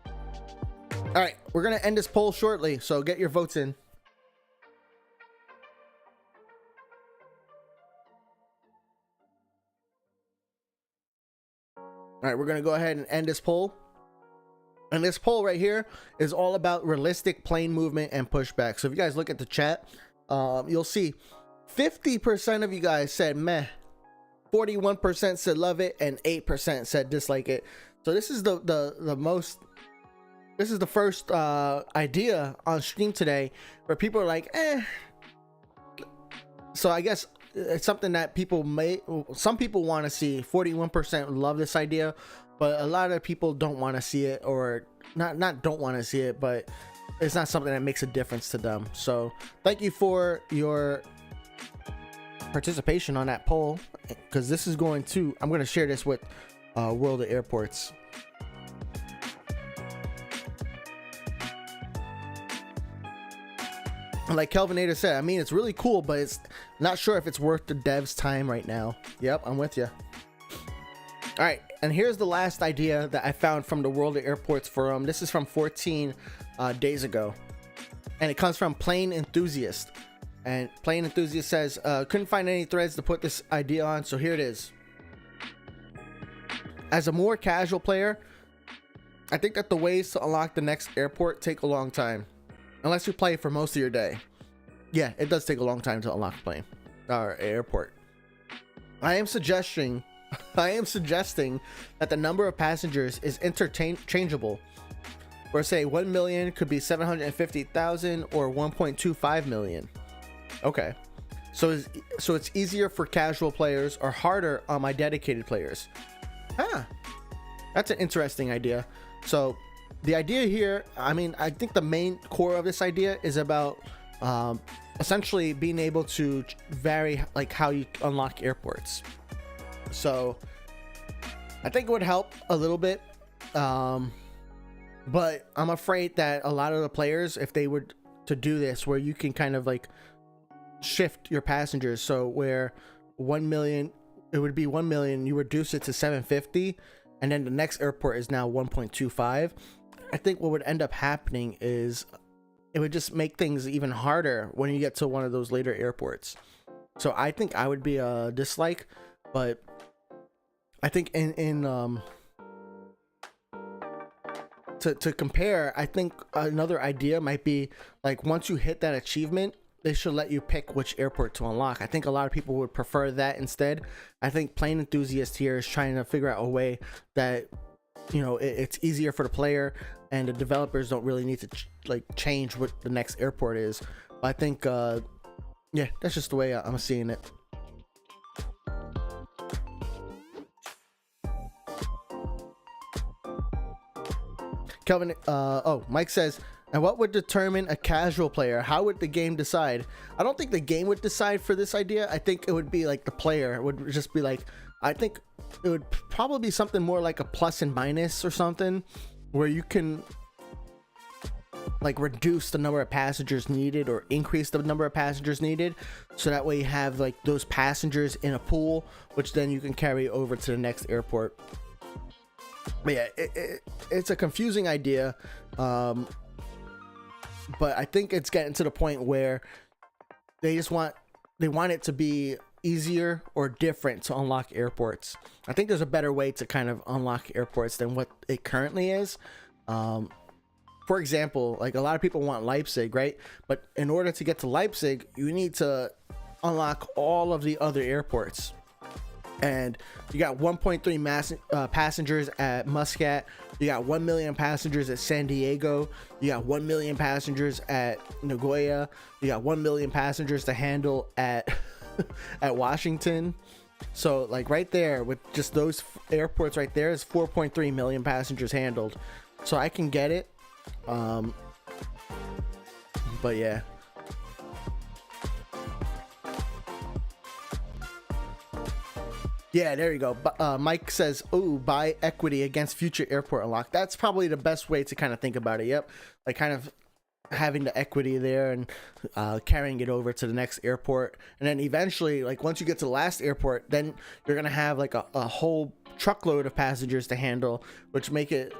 All right, we're gonna end this poll shortly, so get your votes in. All right, we're gonna go ahead and end this poll. And this poll right here is all about realistic plane movement and pushback. So if you guys look at the chat, you'll see 50% of you guys said meh, 41% said love it, and 8% said dislike it. So this is the most, this is the first idea on stream today where people are like, eh. So I guess it's something that some people want to see. 41% love this idea, but a lot of people don't want to see it, or not don't want to see it, but it's not something that makes a difference to them. So thank you for your participation on that poll, because this is going to, I'm going to share this with World of Airports. Like Kelvinator said, I mean, it's really cool, but it's not sure if it's worth the devs' time right now. Yep, I'm with you. All right, and here's the last idea that I found from the World of Airports forum. This is from 14 days ago, and it comes from Plane Enthusiast. And Plane Enthusiast says, couldn't find any threads to put this idea on, so here it is. As a more casual player, I think that the ways to unlock the next airport take a long time, unless you play for most of your day. Yeah, it does take a long time to unlock a plane or airport. I am suggesting that the number of passengers is interchangeable. Or say 1 million could be 750,000 or 1.25 million. Okay. So it's easier for casual players or harder on my dedicated players. That's an interesting idea. So the idea here, I mean, I think the main core of this idea is about essentially being able to vary like how you unlock airports. So I think it would help a little bit, but I'm afraid that a lot of the players, if they were to do this, where you can kind of like shift your passengers, so where 1 million, it would be 1 million, you reduce it to 750, and then the next airport is now 1.25. I think what would end up happening is it would just make things even harder when you get to one of those later airports. So I think I would be a dislike, but I think to compare, I think another idea might be like once you hit that achievement, they should let you pick which airport to unlock. I think a lot of people would prefer that instead. I think Plane Enthusiast here is trying to figure out a way that, you know, it's easier for the player and the developers don't really need to change what the next airport is. But I think yeah, that's just the way I'm seeing it. Kelvin, Mike says, and what would determine a casual player? How would the game decide? I don't think the game would decide for this idea. I think it would be like the player would just be like, I think it would probably be something more like a plus and minus or something, where you can like reduce the number of passengers needed or increase the number of passengers needed, so that way you have like those passengers in a pool, which then you can carry over to the next airport. But yeah, it's a confusing idea, but I think it's getting to the point where they want it to be easier or different to unlock airports. I think there's a better way to kind of unlock airports than what it currently is. For example, like a lot of people want Leipzig, right? But in order to get to Leipzig, you need to unlock all of the other airports. And you got 1.3 passengers at Muscat. You got 1 million passengers at San Diego. You got 1 million passengers at Nagoya. You got 1 million passengers to handle at at Washington. So like right there with just those airports right there is 4.3 million passengers handled. So I can get it. But yeah. Yeah, there you go. Mike says, "Ooh, buy equity against future airport unlock." That's probably the best way to kind of think about it. Yep, like kind of having the equity there and carrying it over to the next airport, and then eventually, like once you get to the last airport, then you're gonna have like a whole truckload of passengers to handle, which makes it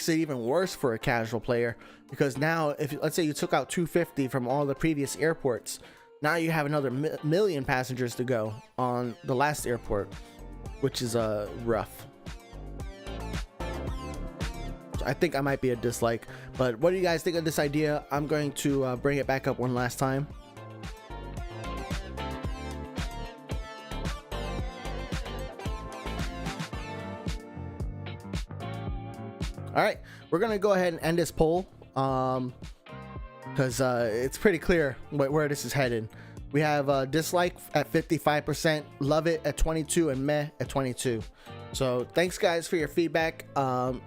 even worse for a casual player, because now if let's say you took out 250 from all the previous airports. Now you have another million passengers to go on the last airport, which is rough. So I think I might be a dislike, but what do you guys think of this idea? I'm going to bring it back up one last time. All right, we're gonna go ahead and end this poll. Because it's pretty clear where this is headed. We have dislike at 55%, love it at 22%, and meh at 22%. So thanks guys for your feedback. And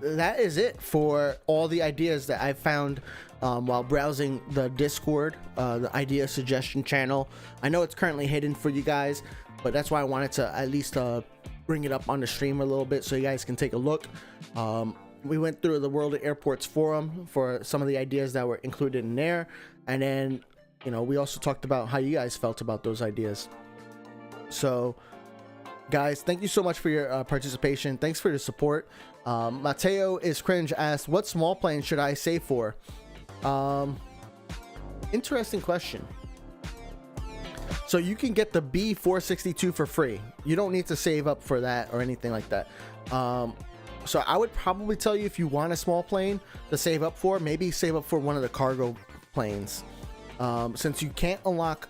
that is it for all the ideas that I found while browsing the Discord, the idea suggestion channel. I know it's currently hidden for you guys, but that's why I wanted to at least bring it up on the stream a little bit so you guys can take a look. We went through the World of Airports forum for some of the ideas that were included in there, and then we also talked about how you guys felt about those ideas. So guys, thank you so much for your participation. Thanks for the support. Mateo is cringe asked, what small plane should I save for? Interesting question. So you can get the B462 for free. You don't need to save up for that or anything like that. So I would probably tell you, if you want a small plane to save up for, maybe save up for one of the cargo planes. Since you can't unlock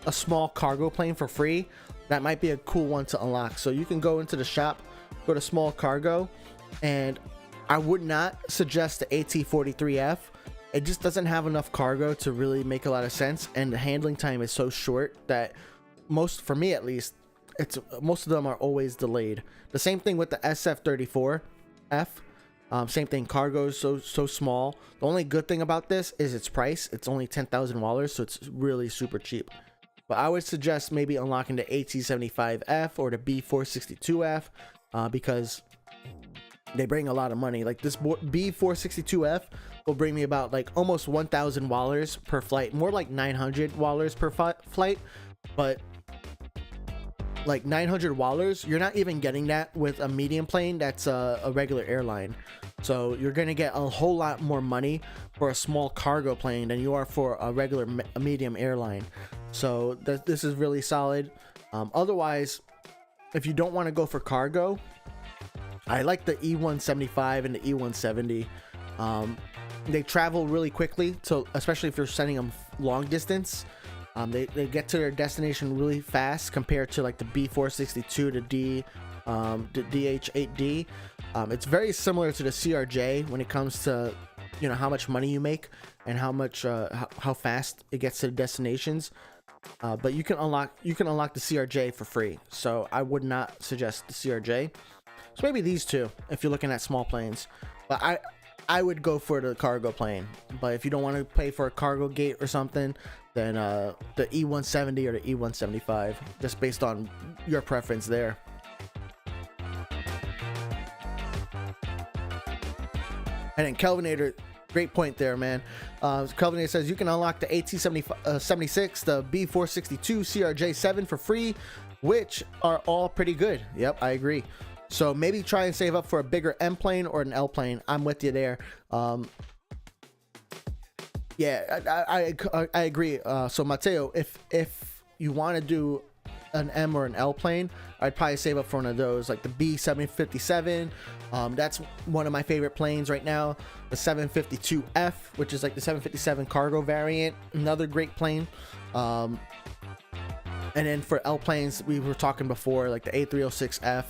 a small cargo plane for free, that might be a cool one to unlock. So you can go into the shop, go to small cargo, and I would not suggest the AT-43F. It just doesn't have enough cargo to really make a lot of sense, and the handling time is so short that for me at least, most of them are always delayed. The same thing with the SF-34F. Same thing, cargo is so small. The only good thing about this is its price. It's only $10,000, so it's really super cheap. But I would suggest maybe unlocking the AT-75F or the B-462F because they bring a lot of money. Like this B-462F will bring me about like almost $1,000 per flight, more like $900 per flight. But like $900, you're not even getting that with a medium plane that's a regular airline. So you're gonna get a whole lot more money for a small cargo plane than you are for a regular medium airline. So this is really solid. Otherwise, if you don't want to go for cargo, I like the E-175 and the E-170. They travel really quickly, so especially if you're sending them long distance. They get to their destination really fast compared to like the B-462, the DH-8D. It's very similar to the CRJ when it comes to, you know, how much money you make and how fast it gets to the destinations. But you can unlock the CRJ for free, so I would not suggest the CRJ. So maybe these two if you're looking at small planes, but I would go for the cargo plane. But if you don't want to pay for a cargo gate or something, then the E-170 or the E-175, just based on your preference there. And then Kelvinator, great point there, man. Kelvinator says you can unlock the AT-76, the B-462, CRJ-7 for free, which are all pretty good. Yep, I agree. So maybe try and save up for a bigger M plane or an L plane. I'm with you there. Yeah, I agree. So Mateo, if you want to do an M or an L plane, I'd probably save up for one of those, like the B-757. That's one of my favorite planes right now. The 752F, which is like the 757 cargo variant, another great plane. And then for L planes, we were talking before, like the A306F.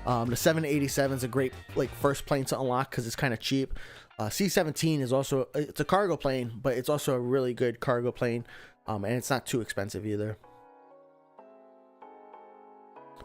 The 787 is a great like first plane to unlock because it's kind of cheap. C-17 is also, it's a cargo plane, but it's also a really good cargo plane, and it's not too expensive either.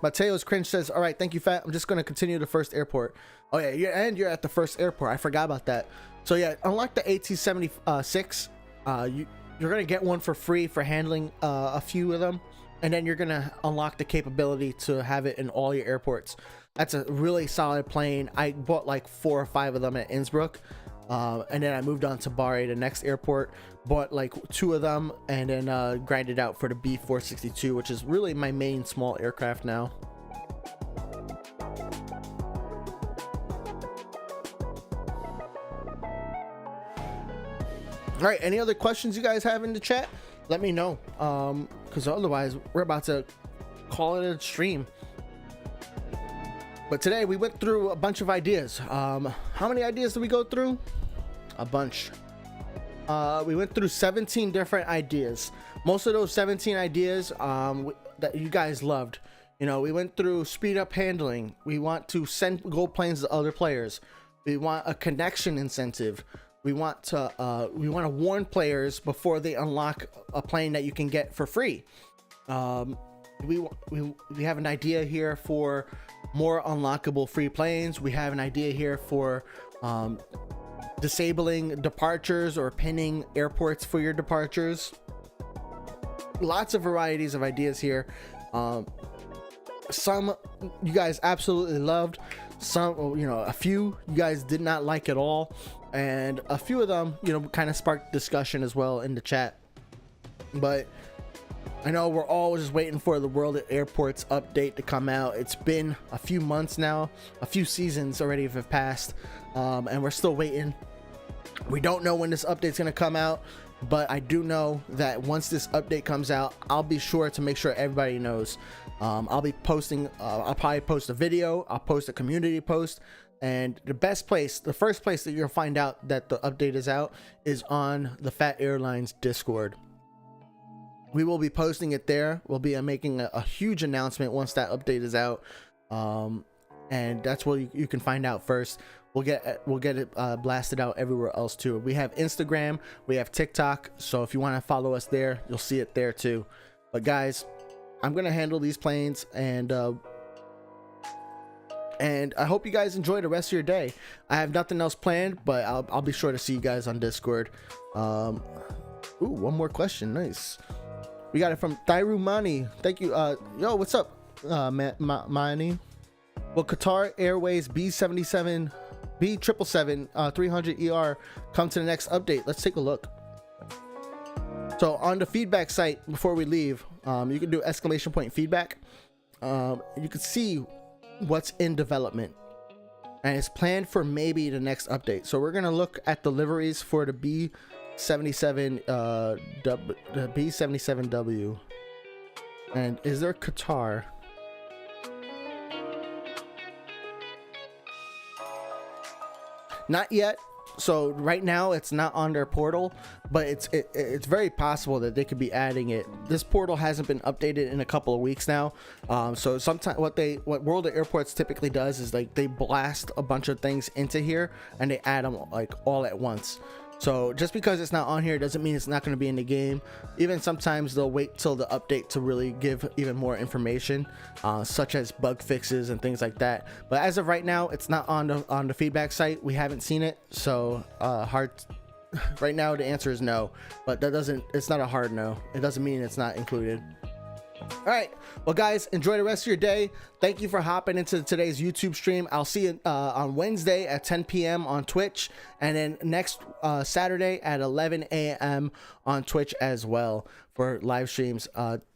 Mateo's Cringe says, all right, thank you, Phat. I'm just going to continue the first airport. Oh yeah, you're at the first airport. I forgot about that. So yeah, unlock the AT-76. You're going to get one for free for handling a few of them, and then you're going to unlock the capability to have it in all your airports. That's a really solid plane. I bought like 4 or 5 of them at Innsbruck, and then I moved on to Bari, the next airport, bought like 2 of them, and then grinded out for the B-462, which is really my main small aircraft now. All right, any other questions you guys have in the chat? Let me know, because otherwise we're about to call it a stream. But today we went through a bunch of ideas. How many ideas did we go through? A bunch. We went through 17 different ideas. Most of those 17 ideas that you guys loved. You know, we went through speed up handling. We want to send gold planes to other players. We want a connection incentive. We want to warn players before they unlock a plane that you can get for free. We have an idea here for more unlockable free planes. We have an idea here for disabling departures or pinning airports for your departures. Lots of varieties of ideas here. Some you guys absolutely loved. Some, you know, a few you guys did not like at all, and a few of them, you know, kind of sparked discussion as well in the chat. But I know we're all just waiting for the World at Airports update to come out. It's been a few months now, a few seasons already have passed, and we're still waiting. We don't know when this update's going to come out, but I do know that once this update comes out, I'll be sure to make sure everybody knows. I'll be posting, I'll probably post a video, I'll post a community post And the best place, the first place that you'll find out that the update is out is on the Phat Airlines Discord. We will be posting it there. We'll be making a huge announcement once that update is out, and that's where you can find out first. We'll get it blasted out everywhere else too. We have Instagram, we have TikTok, so if you want to follow us there, you'll see it there too. But guys, I'm gonna handle these planes, and I hope you guys enjoy the rest of your day. I have nothing else planned, but I'll be sure to see you guys on Discord. Ooh, one more question. Nice. We got it from Thairu Mani. Thank you. Yo, what's up, Mani? Will Qatar Airways B777 300 ER come to the next update? Let's take a look. So on the feedback site, before we leave, you can do !feedback. You can see what's in development, and it's planned for maybe the next update. So we're gonna look at the liveries for the B77 the B77W. And is there Qatar? Not yet. So right now it's not on their portal, but it's very possible that they could be adding it. This portal hasn't been updated in a couple of weeks now. So sometimes what World of Airports typically does is like they blast a bunch of things into here and they add them like all at once. So just because it's not on here doesn't mean it's not going to be in the game. Even sometimes they'll wait till the update to really give even more information, such as bug fixes and things like that. But as of right now, it's not on the feedback site. We haven't seen it, so right now the answer is no. But it's not a hard no. It doesn't mean it's not included. All right, well guys, enjoy the rest of your day. Thank you for hopping into today's YouTube stream. I'll see you on Wednesday at 10 p.m. on Twitch, and then next Saturday at 11 a.m. on Twitch as well for live streams.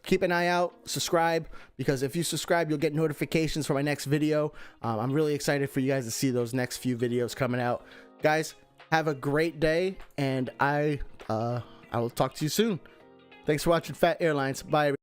Keep an eye out, subscribe, because if you subscribe, you'll get notifications for my next video. I'm really excited for you guys to see those next few videos coming out. Guys, have a great day, and I will talk to you soon. Thanks for watching Phat Airlines. Bye, everybody.